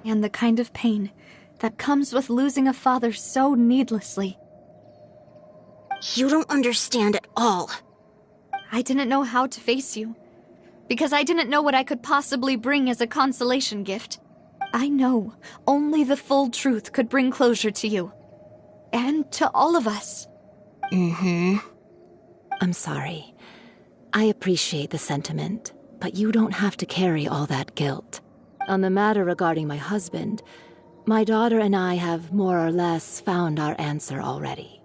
the kind of pain that comes with losing a father so needlessly. You don't understand at all. I didn't know how to face you, because I didn't know what I could possibly bring as a consolation gift. I know only the full truth could bring closure to you, and to all of us. I'm sorry. I appreciate the sentiment, but you don't have to carry all that guilt. On the matter regarding my husband, my daughter and I have more or less found our answer already.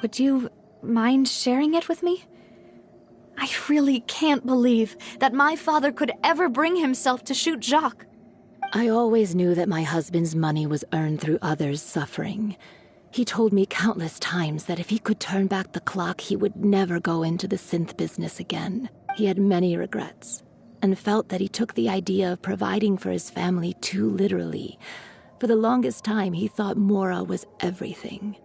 Would you mind sharing it with me? I really can't believe that my father could ever bring himself to shoot Jacques. I always knew that my husband's money was earned through others' suffering. He told me countless times that if he could turn back the clock, he would never go into the synth business again. He had many regrets, and felt that he took the idea of providing for his family too literally. For the longest time, he thought Mora was everything.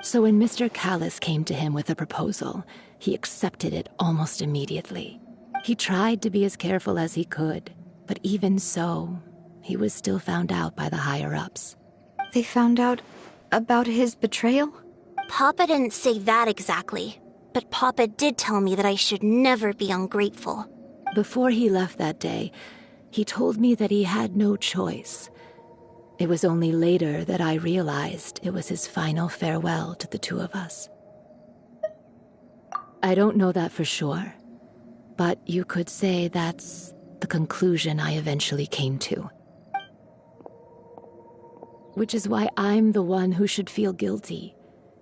So when Mr. Callis came to him with a proposal, he accepted it almost immediately. He tried to be as careful as he could, but even so, he was still found out by the higher-ups. They found out about his betrayal? Papa didn't say that exactly, but Papa did tell me that I should never be ungrateful. Before he left that day, he told me that he had no choice. It was only later that I realized it was his final farewell to the two of us. I don't know that for sure, but you could say that's the conclusion I eventually came to. which is why I'm the one who should feel guilty.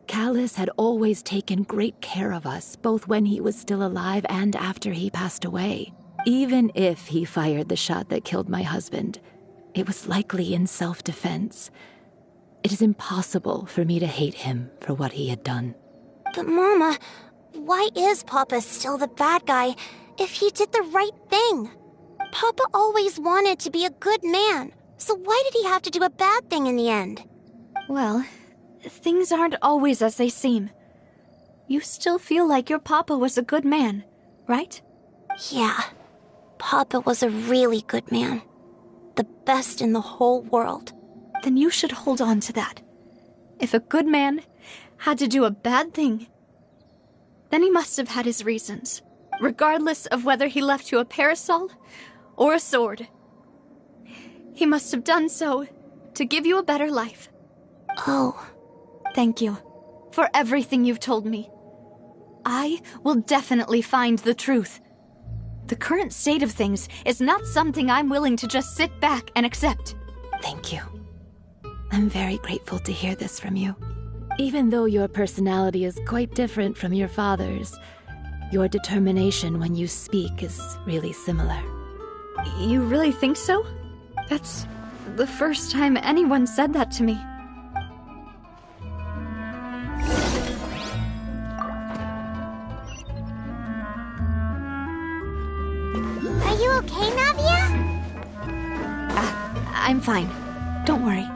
Callus had always taken great care of us, both when he was still alive and after he passed away. Even if he fired the shot that killed my husband, it was likely in self-defense. It is impossible for me to hate him for what he had done. But Mama, why is Papa still the bad guy if he did the right thing? Papa always wanted to be a good man, so why did he have to do a bad thing in the end? Well, things aren't always as they seem. You still feel like your papa was a good man, right? Yeah, Papa was a really good man. The best in the whole world. Then you should hold on to that. If a good man had to do a bad thing, then he must have had his reasons, regardless of whether he left you a parasol or a sword. He must have done so to give you a better life. Oh. Thank you for everything you've told me. I will definitely find the truth. The current state of things is not something I'm willing to just sit back and accept. Thank you. I'm very grateful to hear this from you. Even though your personality is quite different from your father's, your determination when you speak is really similar. You really think so? That's the first time anyone said that to me. Are you okay, Navia? I'm fine. Don't worry.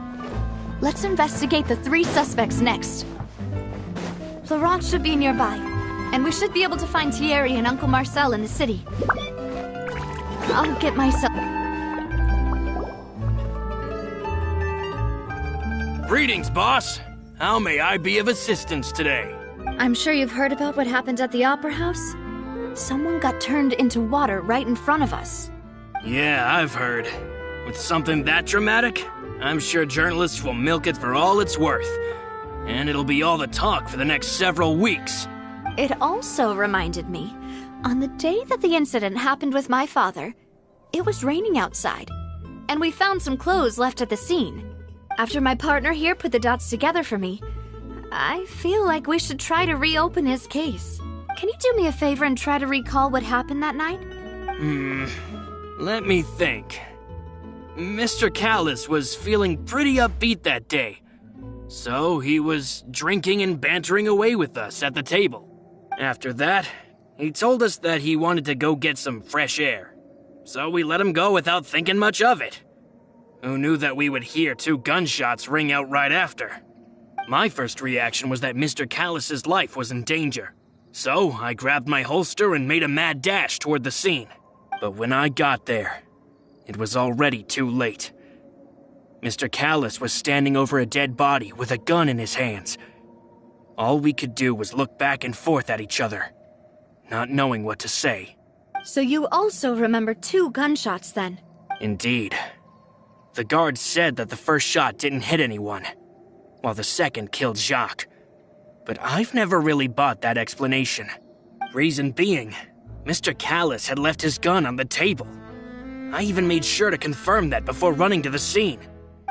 Let's investigate the 3 suspects next. Florent should be nearby, and we should be able to find Thierry and Uncle Marcel in the city. I'll get myself... Greetings, boss. How may I be of assistance today? I'm sure you've heard about what happened at the Opera House? Someone got turned into water right in front of us. Yeah, I've heard. With something that dramatic, I'm sure journalists will milk it for all it's worth. And it'll be all the talk for the next several weeks. It also reminded me, on the day that the incident happened with my father, it was raining outside, and we found some clothes left at the scene. After my partner here put the dots together for me, I feel like we should try to reopen his case. Can you do me a favor and try to recall what happened that night? Let me think. Mr. Callus was feeling pretty upbeat that day. So he was drinking and bantering away with us at the table. After that, he told us that he wanted to go get some fresh air. So we let him go without thinking much of it. Who knew that we would hear 2 gunshots ring out right after? My first reaction was that Mr. Callus's life was in danger. So I grabbed my holster and made a mad dash toward the scene. But when I got there, it was already too late. Mr. Callus was standing over a dead body with a gun in his hands. All we could do was look back and forth at each other, not knowing what to say. So you also remember 2 gunshots then? Indeed. The guard said that the first shot didn't hit anyone, while the second killed Jacques. But I've never really bought that explanation. Reason being, Mr. Callus had left his gun on the table. I even made sure to confirm that before running to the scene.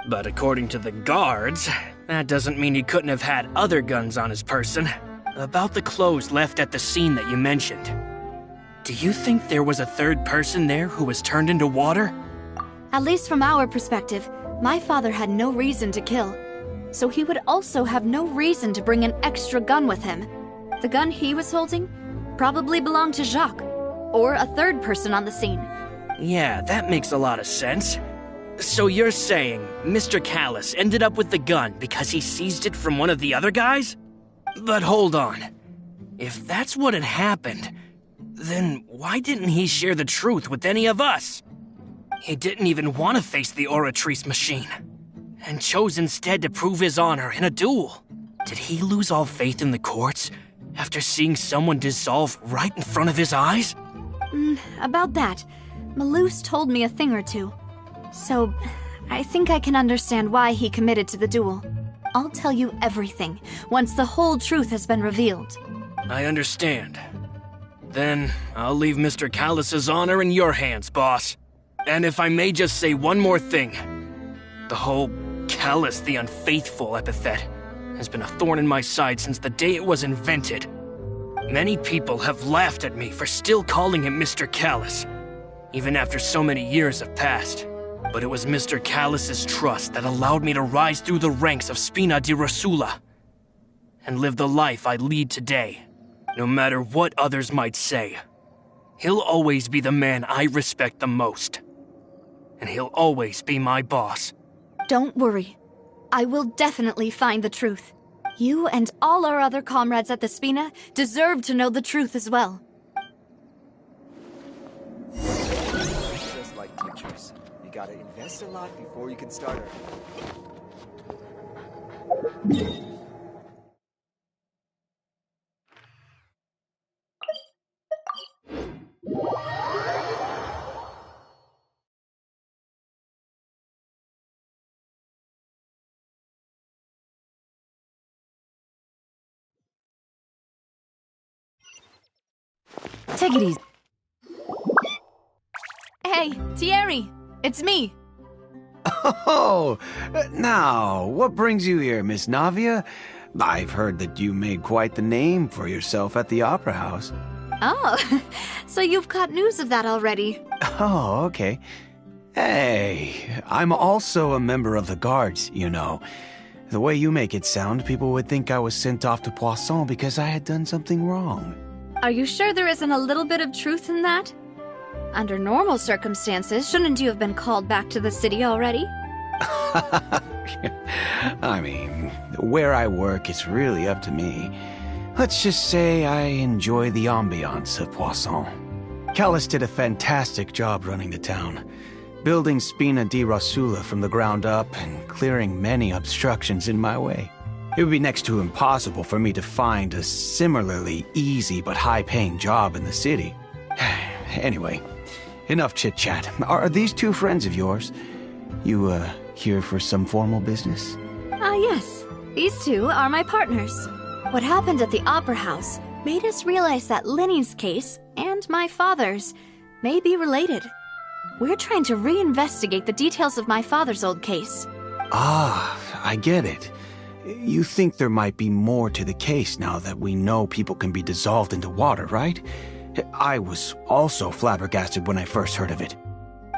But according to the guards, that doesn't mean he couldn't have had other guns on his person. About the clothes left at the scene that you mentioned, do you think there was a third person there who was turned into water? At least from our perspective, my father had no reason to kill. So he would also have no reason to bring an extra gun with him. The gun he was holding probably belonged to Jacques, or a third person on the scene. Yeah, that makes a lot of sense. So you're saying Mr. Callus ended up with the gun because he seized it from one of the other guys? But hold on. If that's what had happened, then why didn't he share the truth with any of us? He didn't even want to face the Oratrice machine, and chose instead to prove his honor in a duel. Did he lose all faith in the courts after seeing someone dissolve right in front of his eyes? About that, Malus told me a thing or two. So, I think I can understand why he committed to the duel. I'll tell you everything once the whole truth has been revealed. I understand. Then, I'll leave Mr. Callus's honor in your hands, boss. And if I may just say one more thing. The whole Callous the Unfaithful epithet has been a thorn in my side since the day it was invented. Many people have laughed at me for still calling him Mr. Callous, even after so many years have passed. But it was Mr. Callous's trust that allowed me to rise through the ranks of Spina di Rosula and live the life I lead today. No matter what others might say, he'll always be the man I respect the most. And he'll always be my boss. Don't worry. I will definitely find the truth. You and all our other comrades at the Spina deserve to know the truth as well. Just like teachers, you gotta invest a lot before you can start earning. Take it easy. Hey, Thierry, it's me. Oh, now, what brings you here, Miss Navia? I've heard that you made quite the name for yourself at the Opera House. Oh, so you've got news of that already. Oh, okay. Hey, I'm also a member of the Guards, you know. The way you make it sound, people would think I was sent off to Poisson because I had done something wrong. Are you sure there isn't a little bit of truth in that? Under normal circumstances, shouldn't you have been called back to the city already? I mean, where I work, it's really up to me. Let's just say I enjoy the ambiance of Poisson. Callous did a fantastic job running the town, building Spina di Rosula from the ground up and clearing many obstructions in my way. It would be next to impossible for me to find a similarly easy but high-paying job in the city. Anyway, enough chit-chat. Are these two friends of yours? You, here for some formal business? Yes. These two are my partners. What happened at the Opera House made us realize that Linny's case and my father's may be related. We're trying to reinvestigate the details of my father's old case. Ah, I get it. You think there might be more to the case now that we know people can be dissolved into water, right? I was also flabbergasted when I first heard of it.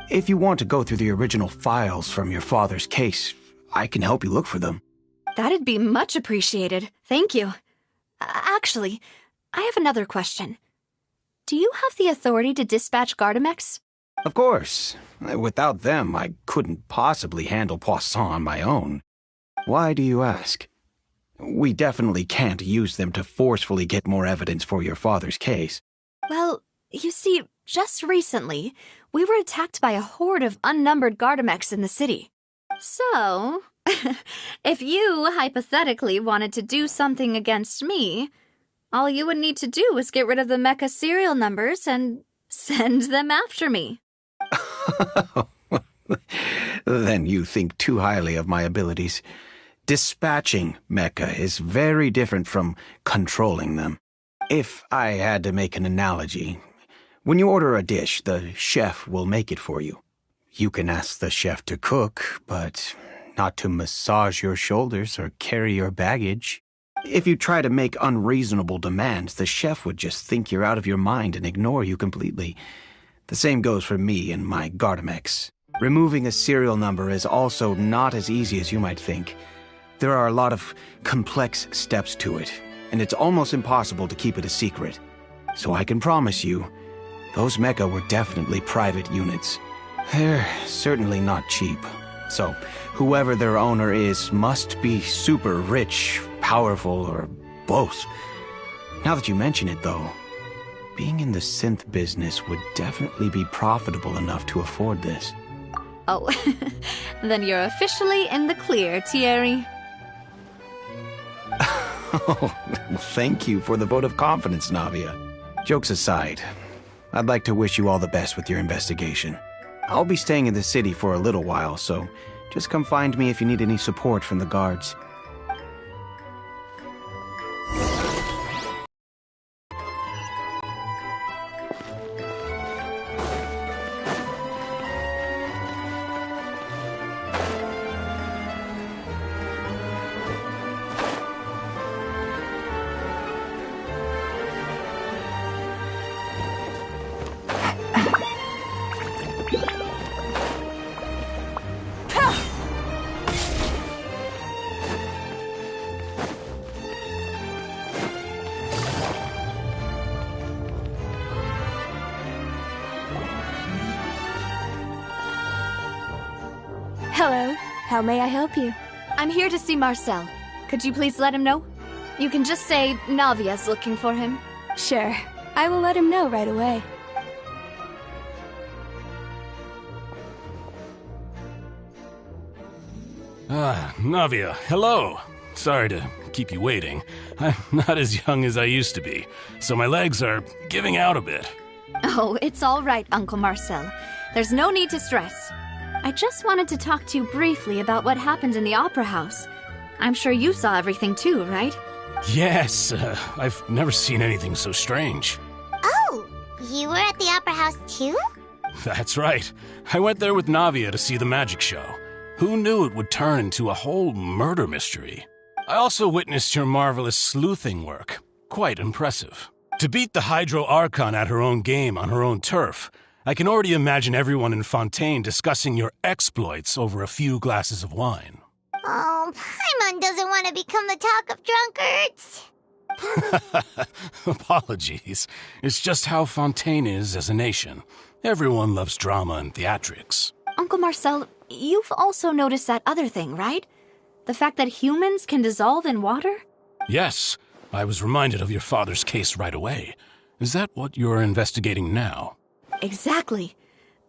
If you want to go through the original files from your father's case, I can help you look for them. That'd be much appreciated. Thank you. Actually, I have another question. Do you have the authority to dispatch Gardamex? Of course. Without them, I couldn't possibly handle Poisson on my own. Why do you ask? We definitely can't use them to forcefully get more evidence for your father's case. Well, you see, just recently, we were attacked by a horde of unnumbered Gardamex in the city. So, if you hypothetically wanted to do something against me, all you would need to do is get rid of the mecha serial numbers and send them after me. Then you think too highly of my abilities. Dispatching mecha is very different from controlling them. If I had to make an analogy, when you order a dish, the chef will make it for you. You can ask the chef to cook, but not to massage your shoulders or carry your baggage. If you try to make unreasonable demands, the chef would just think you're out of your mind and ignore you completely. The same goes for me and my Gardamex. Removing a serial number is also not as easy as you might think. There are a lot of complex steps to it, and it's almost impossible to keep it a secret. So I can promise you, those mecha were definitely private units. They're certainly not cheap. So, whoever their owner is must be super rich, powerful, or both. Now that you mention it, though, being in the synth business would definitely be profitable enough to afford this. Oh, then you're officially in the clear, Thierry. Oh, thank you for the vote of confidence, Navia. Jokes aside, I'd like to wish you all the best with your investigation. I'll be staying in the city for a little while, so just come find me if you need any support from the guards. Hello. How may I help you? I'm here to see Marcel. Could you please let him know? You can just say Navia's looking for him. Sure. I will let him know right away. Navia, hello. Sorry to keep you waiting. I'm not as young as I used to be, so my legs are giving out a bit. Oh, it's all right, Uncle Marcel. There's no need to stress. I just wanted to talk to you briefly about what happened in the Opera House. I'm sure you saw everything too, right? Yes, I've never seen anything so strange. Oh, you were at the Opera House too? That's right. I went there with Navia to see the magic show. Who knew it would turn into a whole murder mystery? I also witnessed your marvelous sleuthing work. Quite impressive. To beat the Hydro Archon at her own game on her own turf, I can already imagine everyone in Fontaine discussing your exploits over a few glasses of wine. Oh, Paimon doesn't want to become the talk of drunkards. Apologies. It's just how Fontaine is as a nation. Everyone loves drama and theatrics. Uncle Marcel, you've also noticed that other thing, right? The fact that humans can dissolve in water? Yes, I was reminded of your father's case right away. Is that what you're investigating now? Exactly.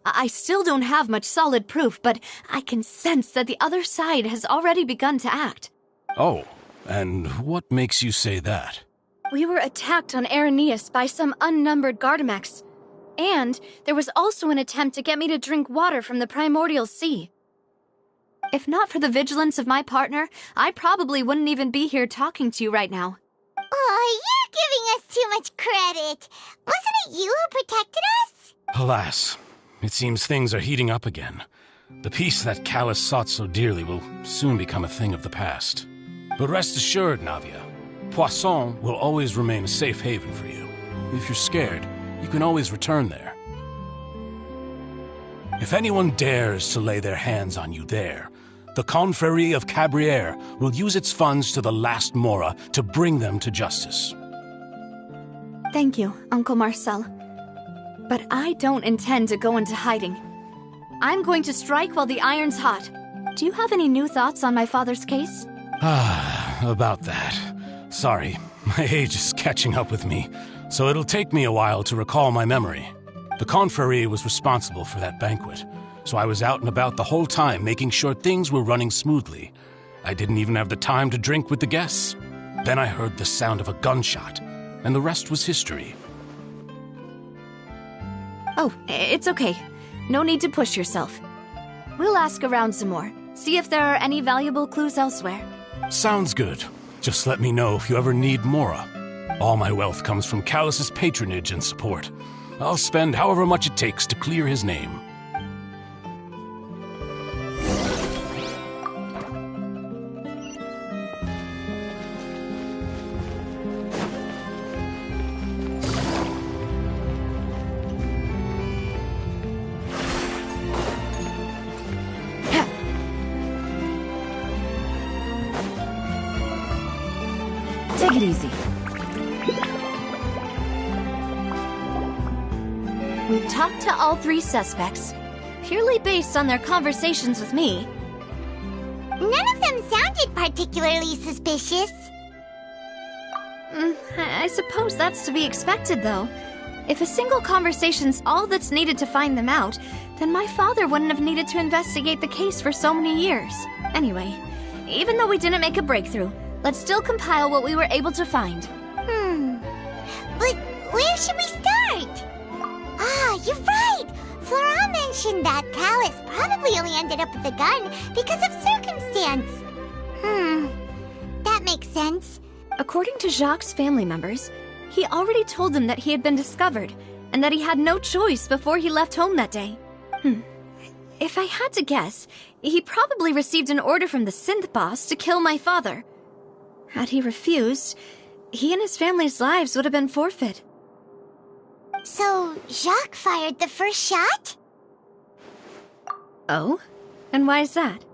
I still don't have much solid proof, but I can sense that the other side has already begun to act. Oh, and what makes you say that? We were attacked on Araneus by some unnumbered Gardamex. And there was also an attempt to get me to drink water from the primordial sea. If not for the vigilance of my partner, I probably wouldn't even be here talking to you right now. Oh, you're giving us too much credit. Wasn't it you who protected us? Alas, it seems things are heating up again. The peace that Callus sought so dearly will soon become a thing of the past. But rest assured, Navia, Poisson will always remain a safe haven for you. If you're scared, you can always return there. If anyone dares to lay their hands on you there, the Confrérie of Cabrières will use its funds to the last Mora to bring them to justice. Thank you, Uncle Marcel. But I don't intend to go into hiding. I'm going to strike while the iron's hot. Do you have any new thoughts on my father's case? About that. Sorry, my age is catching up with me, so it'll take me a while to recall my memory. The Confrérie was responsible for that banquet, so I was out and about the whole time making sure things were running smoothly. I didn't even have the time to drink with the guests. Then I heard the sound of a gunshot, and the rest was history. Oh, it's okay. No need to push yourself. We'll ask around some more, see if there are any valuable clues elsewhere. Sounds good. Just let me know if you ever need Mora. All my wealth comes from Callus's patronage and support. I'll spend however much it takes to clear his name. Take it easy. We've talked to all three suspects, purely based on their conversations with me. None of them sounded particularly suspicious. I suppose that's to be expected, though. If a single conversation's all that's needed to find them out, then my father wouldn't have needed to investigate the case for so many years. Anyway, even though we didn't make a breakthrough, let's still compile what we were able to find. But where should we start? Ah, you're right! Flora mentioned that Callus probably only ended up with the gun because of circumstance. That makes sense. According to Jacques' family members, he already told them that he had been discovered, and that he had no choice before he left home that day. If I had to guess, he probably received an order from the synth boss to kill my father. Had he refused, he and his family's lives would have been forfeit. So, Jacques fired the first shot? Oh? And why is that?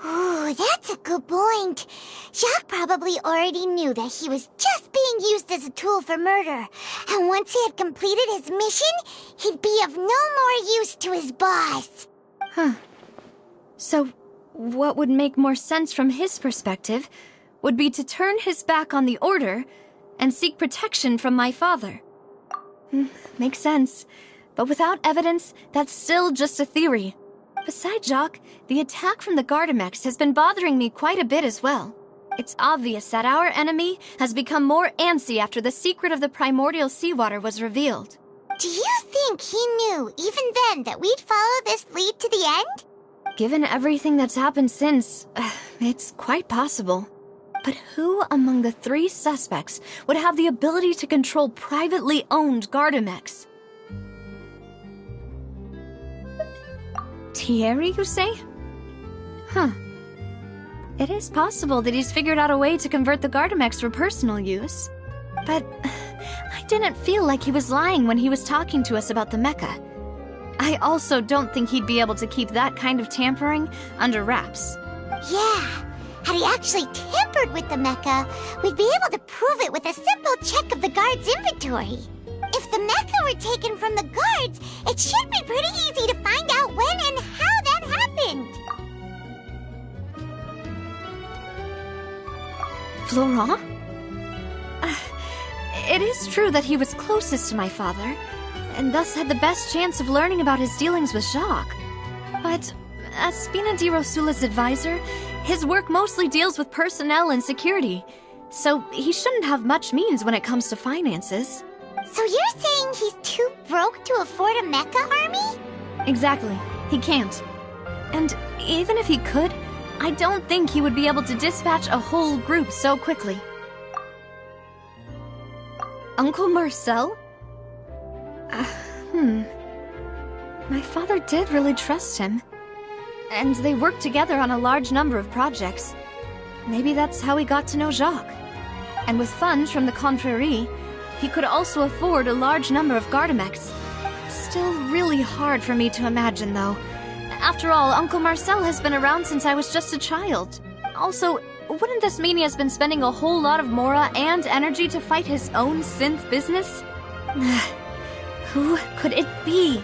Ooh, that's a good point. Jacques probably already knew that he was just being used as a tool for murder. And once he had completed his mission, he'd be of no more use to his boss. Huh. So, what would make more sense from his perspective would be to turn his back on the Order and seek protection from my father. Makes sense. But without evidence, that's still just a theory. Besides, Jacques, the attack from the Gardamex has been bothering me quite a bit as well. It's obvious that our enemy has become more antsy after the secret of the primordial seawater was revealed. Do you think he knew, even then, that we'd follow this lead to the end? Given everything that's happened since, it's quite possible. But who among the 3 suspects would have the ability to control privately owned Gardamex? Thierry, you say? Huh. It is possible that he's figured out a way to convert the Gardamex for personal use. But I didn't feel like he was lying when he was talking to us about the mecha. I also don't think he'd be able to keep that kind of tampering under wraps. Yeah. Had he actually tampered with the mecha, we'd be able to prove it with a simple check of the guard's inventory. If the mecha were taken from the guards, it should be pretty easy to find out when and how that happened. Florent? It is true that he was closest to my father, and thus had the best chance of learning about his dealings with Jacques. But as Spina di Rosula's advisor, his work mostly deals with personnel and security, so he shouldn't have much means when it comes to finances. So you're saying he's too broke to afford a mecha army? Exactly. He can't. And even if he could, I don't think he would be able to dispatch a whole group so quickly. Uncle Marcel? My father did really trust him. And they worked together on a large number of projects. Maybe that's how he got to know Jacques. And with funds from the Confrérie, he could also afford a large number of Gardamex. Still really hard for me to imagine, though. After all, Uncle Marcel has been around since I was just a child. Also, wouldn't this mean he has been spending a whole lot of mora and energy to fight his own synth business? Who could it be?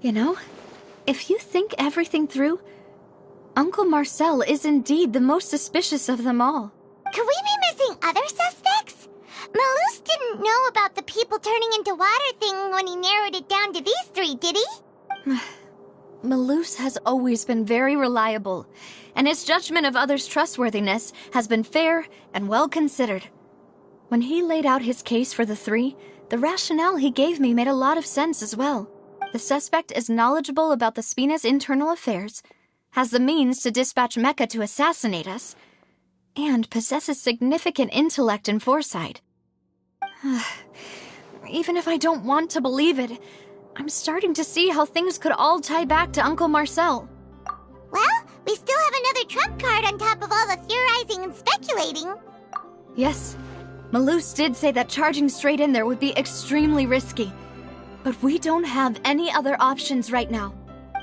You know, if you think everything through, Uncle Marcel is indeed the most suspicious of them all. Could we be missing other suspects? Malus didn't know about the people turning into water thing when he narrowed it down to these 3, did he? Malus has always been very reliable, and his judgment of others' trustworthiness has been fair and well considered. When he laid out his case for the 3, the rationale he gave me made a lot of sense as well. The suspect is knowledgeable about the Spina's internal affairs, has the means to dispatch Mecha to assassinate us, and possesses significant intellect and foresight. Even if I don't want to believe it, I'm starting to see how things could all tie back to Uncle Marcel. Well, we still have another trump card on top of all the theorizing and speculating. Yes, Malus did say that charging straight in there would be extremely risky. But we don't have any other options right now.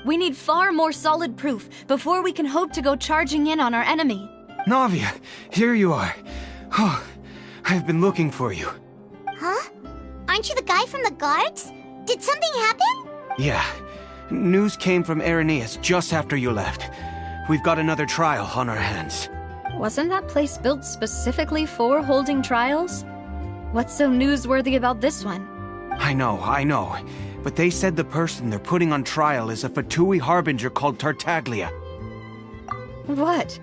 We need far more solid proof before we can hope to go charging in on our enemy. Navia, here you are. Oh, I've been looking for you. Huh? Aren't you the guy from the guards? Did something happen? Yeah. News came from Irenaeus just after you left. We've got another trial on our hands. Wasn't that place built specifically for holding trials? What's so newsworthy about this one? I know. But they said the person they're putting on trial is a Fatui harbinger called Tartaglia. What?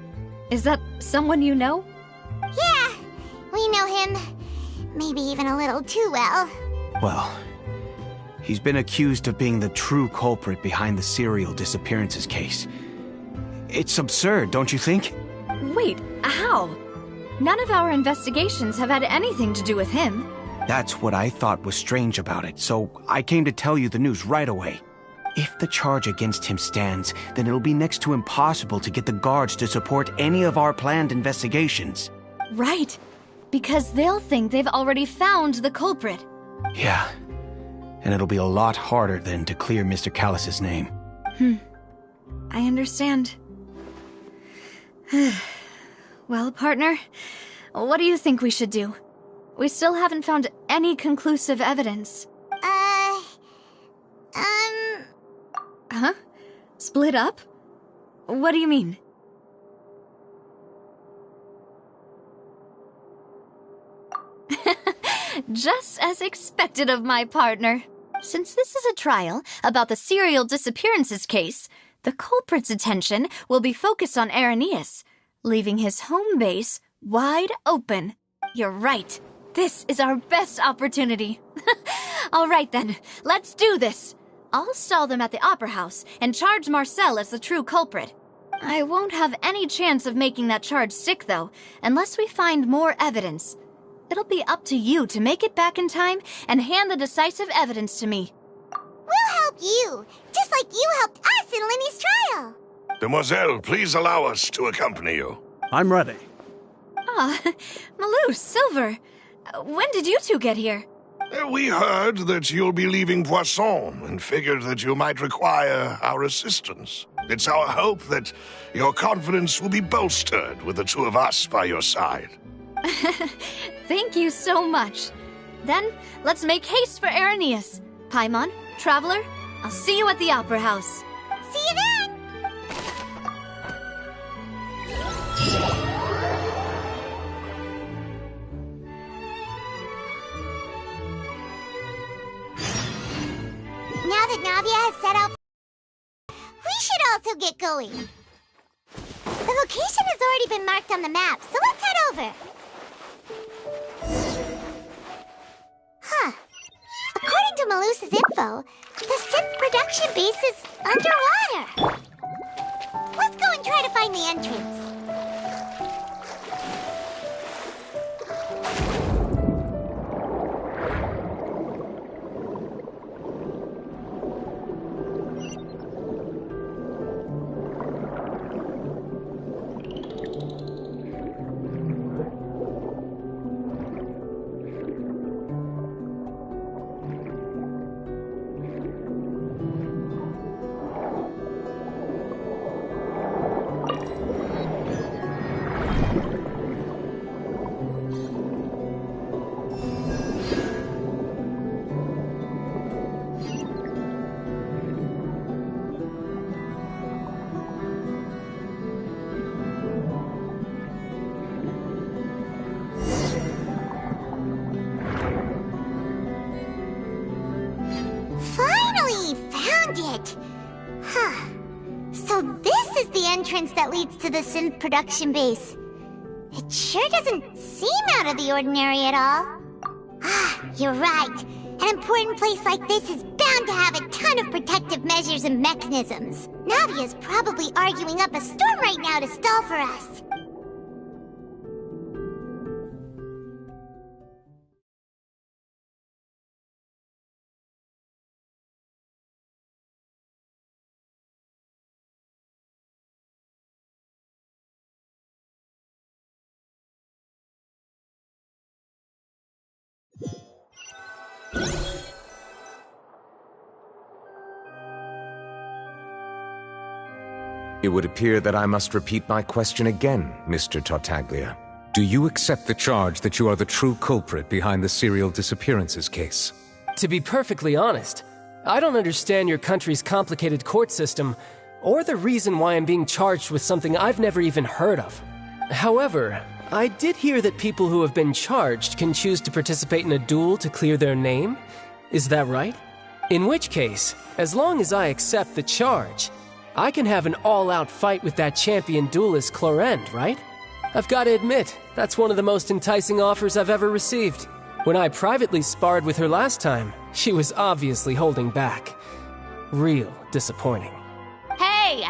Is that someone you know? Yeah, we know him. Maybe even a little too well. Well, he's been accused of being the true culprit behind the serial disappearances case. It's absurd, don't you think? Wait, how? None of our investigations have had anything to do with him. That's what I thought was strange about it, so I came to tell you the news right away. If the charge against him stands, then it'll be next to impossible to get the guards to support any of our planned investigations. Right. Because they'll think they've already found the culprit. Yeah. And it'll be a lot harder then to clear Mr. Callus's name. I understand. Well, partner, what do you think we should do? We still haven't found any conclusive evidence. Huh? Split up? What do you mean? Just as expected of my partner. Since this is a trial about the serial disappearances case, the culprit's attention will be focused on Irenaeus, leaving his home base wide open. You're right. This is our best opportunity. All right then, let's do this. I'll stall them at the Opera House and charge Marcel as the true culprit. I won't have any chance of making that charge stick, though, unless we find more evidence. It'll be up to you to make it back in time and hand the decisive evidence to me. We'll help you, just like you helped us in Linny's trial. Demoiselle, please allow us to accompany you. I'm ready. Ah, Malou, Silver, when did you two get here? We heard that you'll be leaving Poisson and figured that you might require our assistance. It's our hope that your confidence will be bolstered with the two of us by your side. Thank you so much. Then, let's make haste for Irenaeus. Paimon, Traveler, I'll see you at the Opera House. See you then! Now that Navia has set out, we should also get going. The location has already been marked on the map, so let's head over. Huh. According to Malus's info, the synth production base is underwater. Let's go and try to find the entrance. That leads to the synth production base. It sure doesn't seem out of the ordinary at all. Ah, you're right. An important place like this is bound to have a ton of protective measures and mechanisms. Navia's probably arguing up a storm right now to stall for us. It would appear that I must repeat my question again, Mr. Tartaglia. Do you accept the charge that you are the true culprit behind the serial disappearances case? To be perfectly honest, I don't understand your country's complicated court system, or the reason why I'm being charged with something I've never even heard of. However, I did hear that people who have been charged can choose to participate in a duel to clear their name. Is that right? In which case, as long as I accept the charge, I can have an all-out fight with that champion duelist Clorend, right? I've got to admit, that's one of the most enticing offers I've ever received. When I privately sparred with her last time, she was obviously holding back. Real disappointing. Hey!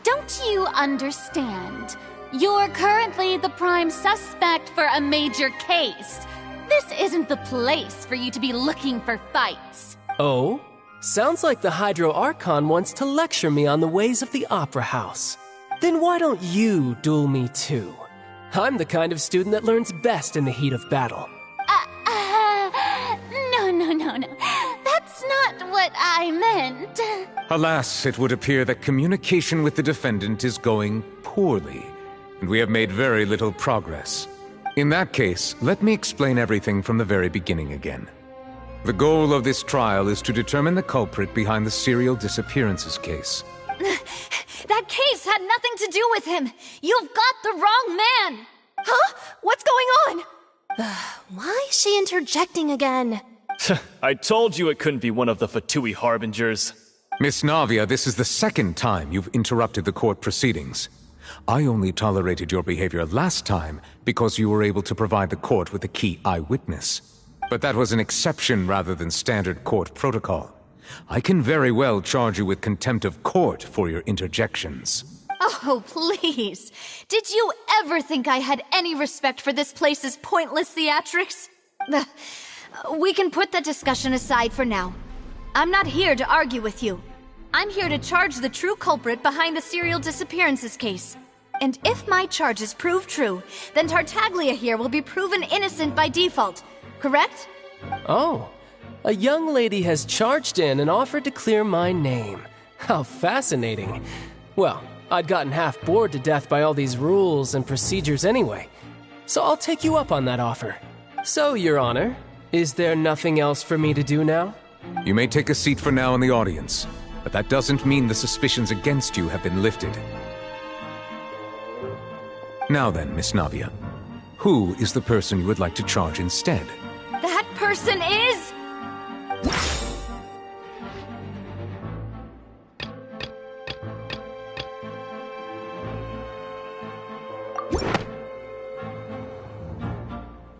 Don't you understand? You're currently the prime suspect for a major case. This isn't the place for you to be looking for fights. Oh? Sounds like the Hydro Archon wants to lecture me on the ways of the Opera House. Then why don't you duel me too? I'm the kind of student that learns best in the heat of battle. No. That's not what I meant. Alas, it would appear that communication with the defendant is going poorly, and we have made very little progress. In that case, let me explain everything from the very beginning again. The goal of this trial is to determine the culprit behind the serial disappearances case. That case had nothing to do with him! You've got the wrong man! Huh? What's going on? Why is she interjecting again? I told you it couldn't be one of the Fatui Harbingers. Miss Navia, this is the second time you've interrupted the court proceedings. I only tolerated your behavior last time because you were able to provide the court with a key eyewitness. But that was an exception rather than standard court protocol. I can very well charge you with contempt of court for your interjections. Oh, please. Did you ever think I had any respect for this place's pointless theatrics? We can put that discussion aside for now. I'm not here to argue with you. I'm here to charge the true culprit behind the serial disappearances case. And if my charges prove true, then Tartaglia here will be proven innocent by default, correct? Oh, a young lady has charged in and offered to clear my name. How fascinating. Well, I'd gotten half bored to death by all these rules and procedures anyway. So I'll take you up on that offer. So, Your Honor, is there nothing else for me to do now? You may take a seat for now in the audience, but that doesn't mean the suspicions against you have been lifted. Now then, Miss Navia, who is the person you would like to charge instead? That person is...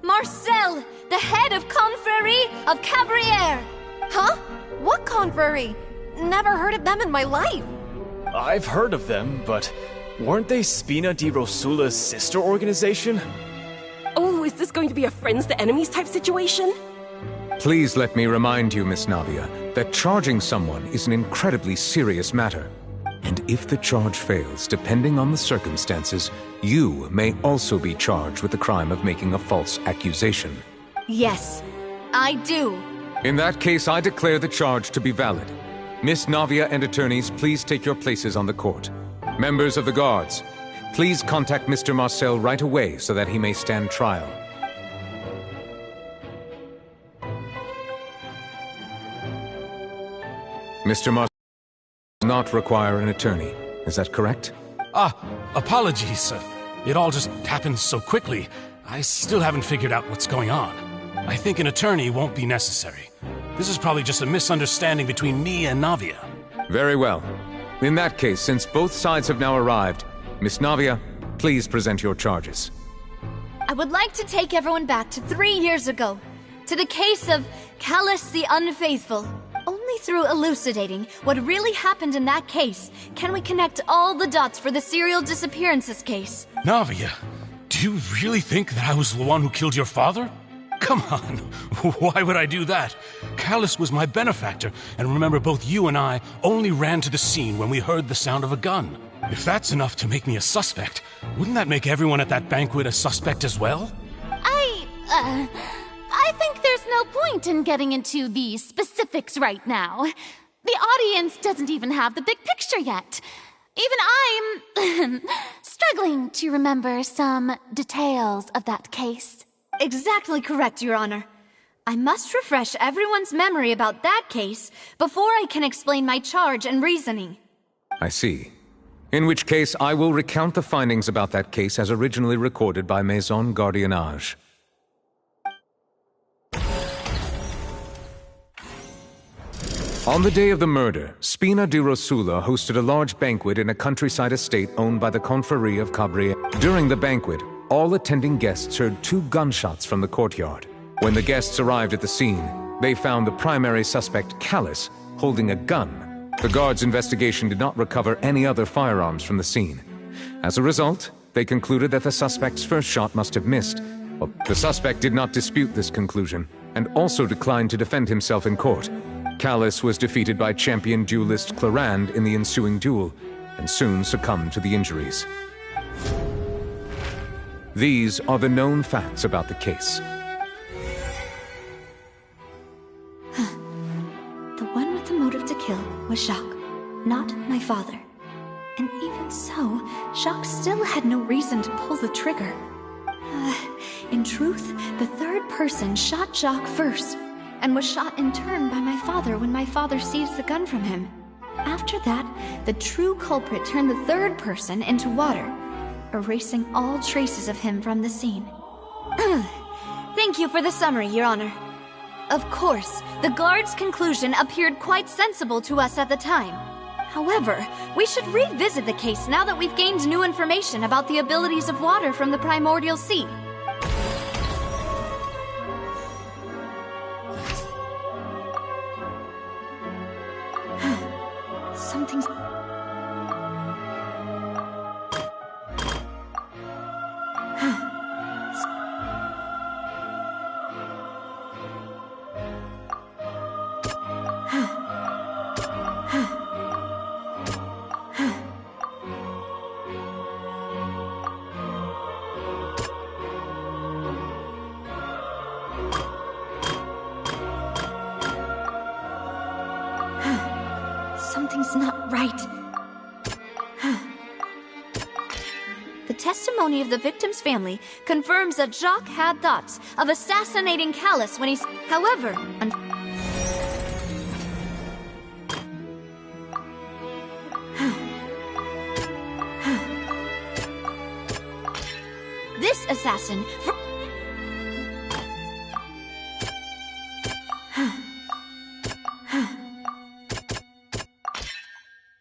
Marcel, the head of Confrérie of Cabrières! Huh? What confrérie? Never heard of them in my life. I've heard of them, but weren't they Spina di Rosula's sister organization? Oh, is this going to be a friends to enemies type situation? Please let me remind you, Miss Navia, that charging someone is an incredibly serious matter. And if the charge fails, depending on the circumstances, you may also be charged with the crime of making a false accusation. Yes, I do. In that case, I declare the charge to be valid. Miss Navia and attorneys, please take your places on the court. Members of the guards, please contact Mr. Marcel right away so that he may stand trial. Mr. Marcel does not require an attorney. Is that correct? Apologies. It all just happened so quickly. I still haven't figured out what's going on. I think an attorney won't be necessary. This is probably just a misunderstanding between me and Navia. Very well. In that case, since both sides have now arrived, Miss Navia, please present your charges. I would like to take everyone back to 3 years ago, to the case of Callus the Unfaithful. Only through elucidating what really happened in that case can we connect all the dots for the serial disappearances case. Navia, do you really think that I was the one who killed your father? Come on, why would I do that? Callus was my benefactor, and remember both you and I only ran to the scene when we heard the sound of a gun. If that's enough to make me a suspect, wouldn't that make everyone at that banquet a suspect as well? I think there's no point in getting into the specifics right now. The audience doesn't even have the big picture yet. Even I'm struggling to remember some details of that case. Exactly correct, Your Honor. I must refresh everyone's memory about that case before I can explain my charge and reasoning. I see. In which case, I will recount the findings about that case as originally recorded by Maison Gardiennage. On the day of the murder, Spina di Rosula hosted a large banquet in a countryside estate owned by the Confrérie of Cabrières. During the banquet, all attending guests heard 2 gunshots from the courtyard. When the guests arrived at the scene, they found the primary suspect, Callus, holding a gun. The guards' investigation did not recover any other firearms from the scene. As a result, they concluded that the suspect's first shot must have missed, The suspect did not dispute this conclusion, and also declined to defend himself in court. Callus was defeated by champion duelist Clarand in the ensuing duel, and soon succumbed to the injuries. These are the known facts about the case. The one with the motive to kill was Jacques, not my father. And even so, Jacques still had no reason to pull the trigger. In truth, the third person shot Jacques first, and was shot in turn by my father when my father seized the gun from him. After that, the true culprit turned the third person into water, erasing all traces of him from the scene. Thank you for the summary, Your Honor. Of course, the guard's conclusion appeared quite sensible to us at the time. However, we should revisit the case now that we've gained new information about the abilities of water from the primordial sea. Something's... Something's not right. The testimony of the victim's family confirms that Jacques had thoughts of assassinating Callus when he's... However, this assassin...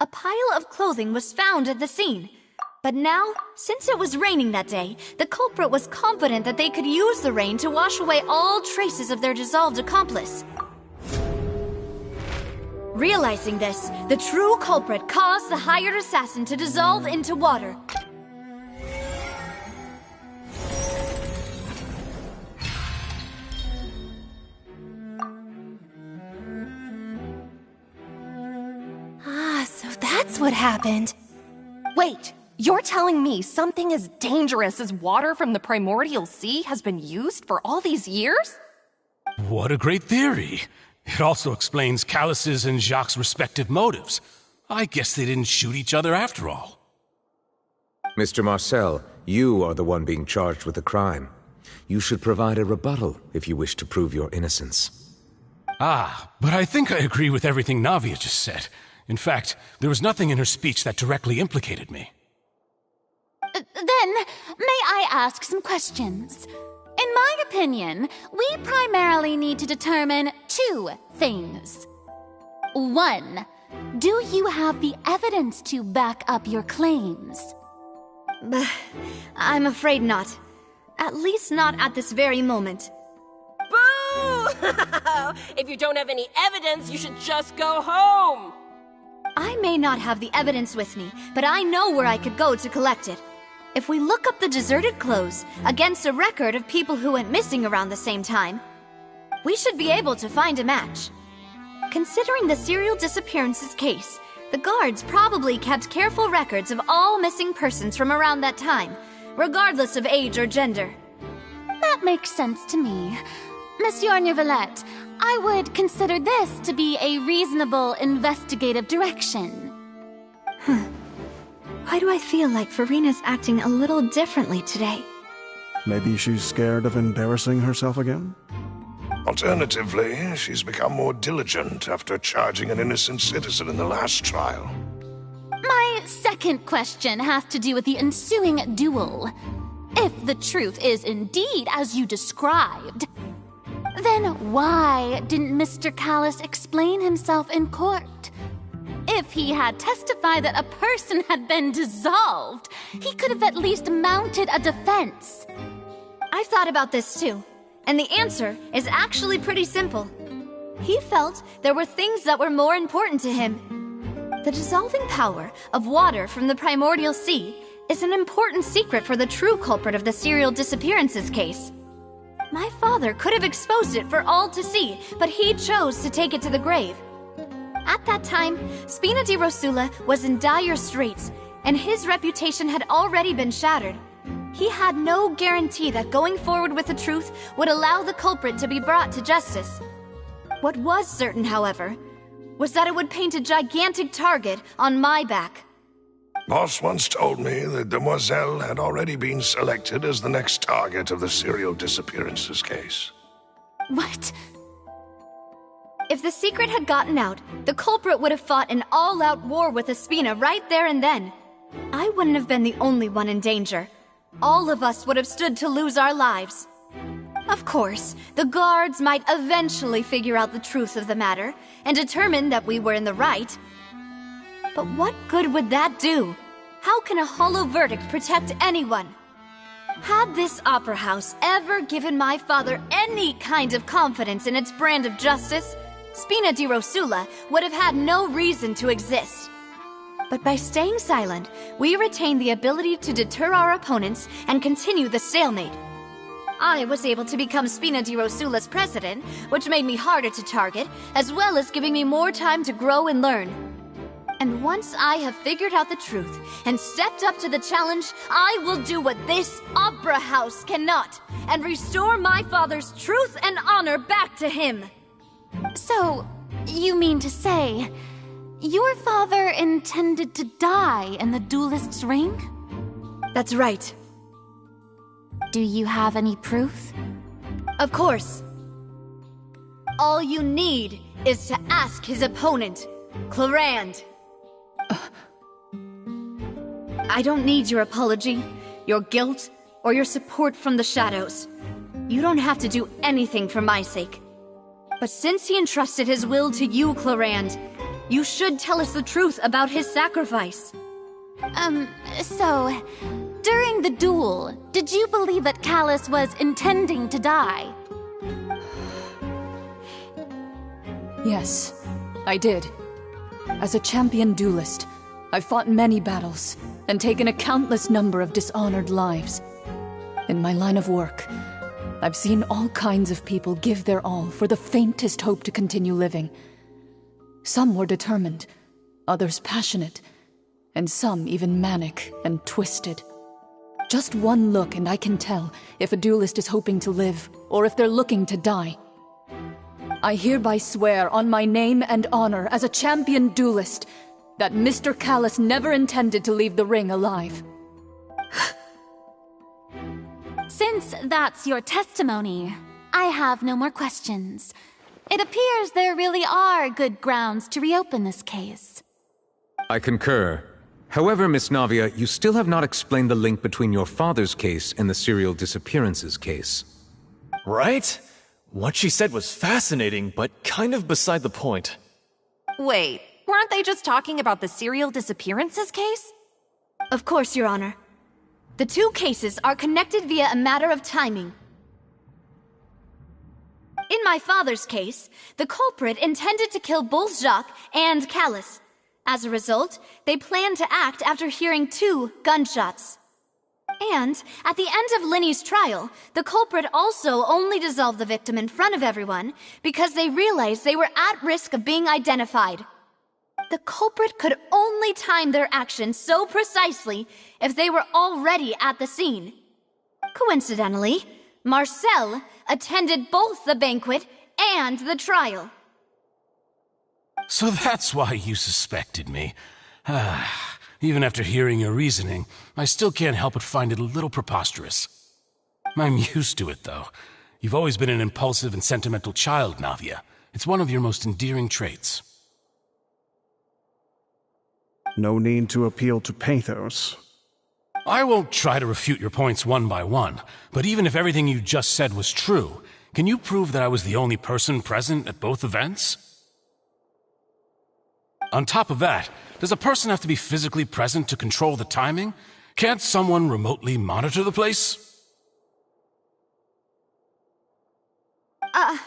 A pile of clothing was found at the scene. But now, since it was raining that day, the culprit was confident that they could use the rain to wash away all traces of their dissolved accomplice. Realizing this, the true culprit caused the hired assassin to dissolve into water. So that's what happened. Wait, you're telling me something as dangerous as water from the primordial sea has been used for all these years? What a great theory. It also explains Callus's and Jacques' respective motives. I guess they didn't shoot each other after all. Mr. Marcel, you are the one being charged with the crime. You should provide a rebuttal if you wish to prove your innocence. But I think I agree with everything Navia just said. In fact, there was nothing in her speech that directly implicated me. Then, may I ask some questions? In my opinion, we primarily need to determine two things. One, do you have the evidence to back up your claims? I'm afraid not. At least not at this very moment. Boo! If you don't have any evidence, you should just go home! I may not have the evidence with me, but I know where I could go to collect it. If we look up the deserted clothes against a record of people who went missing around the same time, we should be able to find a match. Considering the serial disappearances case, the guards probably kept careful records of all missing persons from around that time, regardless of age or gender. That makes sense to me. Monsieur Neuvillette, I would consider this to be a reasonable investigative direction. Why do I feel like Farina's acting a little differently today? Maybe she's scared of embarrassing herself again? Alternatively, she's become more diligent after charging an innocent citizen in the last trial. My second question has to do with the ensuing duel. If the truth is indeed as you described, then why didn't Mr. Callus explain himself in court? If he had testified that a person had been dissolved, he could have at least mounted a defense. I've thought about this too, and the answer is actually pretty simple. He felt there were things that were more important to him. The dissolving power of water from the primordial sea is an important secret for the true culprit of the serial disappearances case. My father could have exposed it for all to see, but he chose to take it to the grave. At that time, Spina di Rosula was in dire straits, and his reputation had already been shattered. He had no guarantee that going forward with the truth would allow the culprit to be brought to justice. What was certain, however, was that it would paint a gigantic target on my back. Boss once told me that Demoiselle had already been selected as the next target of the serial disappearances case. What? If the secret had gotten out, the culprit would have fought an all-out war with Espina right there and then. I wouldn't have been the only one in danger. All of us would have stood to lose our lives. Of course, the guards might eventually figure out the truth of the matter and determine that we were in the right. But what good would that do? How can a hollow verdict protect anyone? Had this opera house ever given my father any kind of confidence in its brand of justice, Spina di Rosula would have had no reason to exist. But by staying silent, we retain the ability to deter our opponents and continue the stalemate. I was able to become Spina di Rosula's president, which made me harder to target, as well as giving me more time to grow and learn. And once I have figured out the truth and stepped up to the challenge, I will do what this opera house cannot, and restore my father's truth and honor back to him. So, you mean to say, your father intended to die in the duelist's ring? That's right. Do you have any proof? Of course. All you need is to ask his opponent, Clarand. I don't need your apology, your guilt, or your support from the shadows. You don't have to do anything for my sake. But since he entrusted his will to you, Clarand, you should tell us the truth about his sacrifice. So, during the duel, did you believe that Callus was intending to die? Yes, I did. As a champion duelist, I've fought many battles and taken a countless number of dishonored lives. In my line of work, I've seen all kinds of people give their all for the faintest hope to continue living. Some were determined, others passionate, and some even manic and twisted. Just one look and I can tell if a duelist is hoping to live or if they're looking to die. I hereby swear on my name and honor as a champion duelist that Mr. Callus never intended to leave the ring alive. Since that's your testimony, I have no more questions. It appears there really are good grounds to reopen this case. I concur. However, Miss Navia, you still have not explained the link between your father's case and the serial disappearances case. Right? What she said was fascinating, but kind of beside the point. Wait, weren't they just talking about the serial disappearances case? Of course, Your Honor. The two cases are connected via a matter of timing. In my father's case, the culprit intended to kill both Jacques and Callus. As a result, they planned to act after hearing 2 gunshots. And, at the end of Linny's trial, the culprit also only dissolved the victim in front of everyone because they realized they were at risk of being identified. The culprit could only time their actions so precisely if they were already at the scene. Coincidentally, Marcel attended both the banquet and the trial. So that's why you suspected me. Even after hearing your reasoning, I still can't help but find it a little preposterous. I'm used to it, though. You've always been an impulsive and sentimental child, Navia. It's one of your most endearing traits. No need to appeal to pathos. I won't try to refute your points one by one, but even if everything you just said was true, can you prove that I was the only person present at both events? On top of that, does a person have to be physically present to control the timing? Can't someone remotely monitor the place? Don't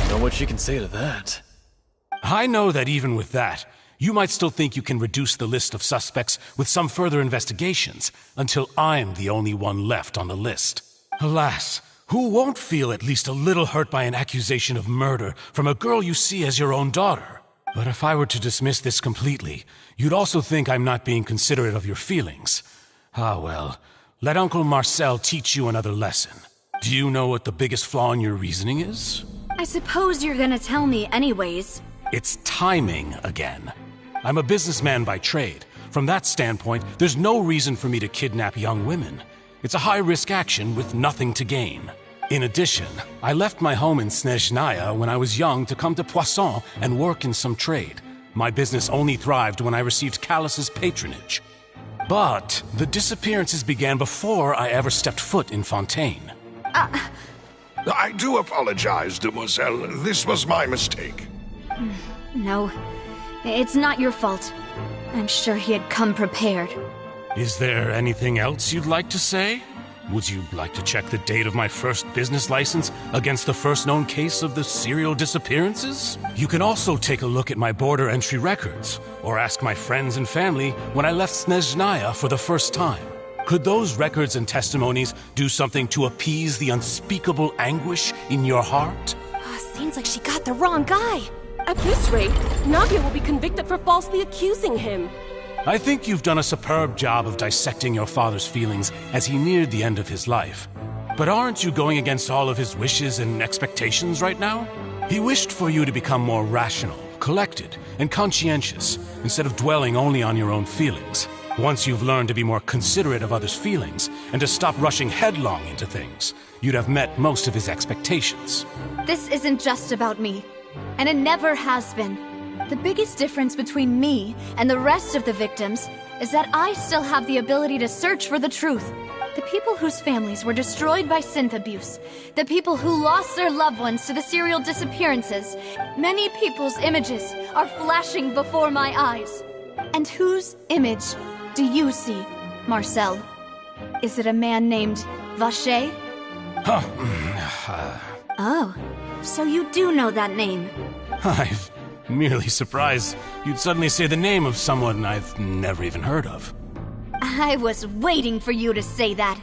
know what she can say to that. I know that even with that, You might still think you can reduce the list of suspects with some further investigations, until I'm the only one left on the list. Alas, who won't feel at least a little hurt by an accusation of murder from a girl you see as your own daughter? But if I were to dismiss this completely, you'd also think I'm not being considerate of your feelings. Ah well, let Uncle Marcel teach you another lesson. Do you know what the biggest flaw in your reasoning is? I suppose you're gonna tell me anyways. It's timing again. I'm a businessman by trade. From that standpoint, there's no reason for me to kidnap young women. It's a high-risk action with nothing to gain. In addition, I left my home in Snezhnaya when I was young to come to Poisson and work in some trade. My business only thrived when I received Callus's patronage. But the disappearances began before I ever stepped foot in Fontaine. I do apologize, demoiselle. This was my mistake. No, it's not your fault. I'm sure he had come prepared. Is there anything else you'd like to say? Would you like to check the date of my first business license against the first known case of the serial disappearances? You can also take a look at my border entry records, or ask my friends and family when I left Snezhnaya for the first time. Could those records and testimonies do something to appease the unspeakable anguish in your heart? Seems like she got the wrong guy. At this rate, Nagia will be convicted for falsely accusing him. I think you've done a superb job of dissecting your father's feelings as he neared the end of his life. But aren't you going against all of his wishes and expectations right now? He wished for you to become more rational, collected, and conscientious, instead of dwelling only on your own feelings. Once you've learned to be more considerate of others' feelings, and to stop rushing headlong into things, you'd have met most of his expectations. This isn't just about me, and it never has been. The biggest difference between me and the rest of the victims is that I still have the ability to search for the truth. The people whose families were destroyed by synth abuse, the people who lost their loved ones to the serial disappearances, many people's images are flashing before my eyes. And whose image do you see, Marcel? Is it a man named Vacher? Oh, so you do know that name. I'm merely surprised you'd suddenly say the name of someone I've never even heard of. I was waiting for you to say that.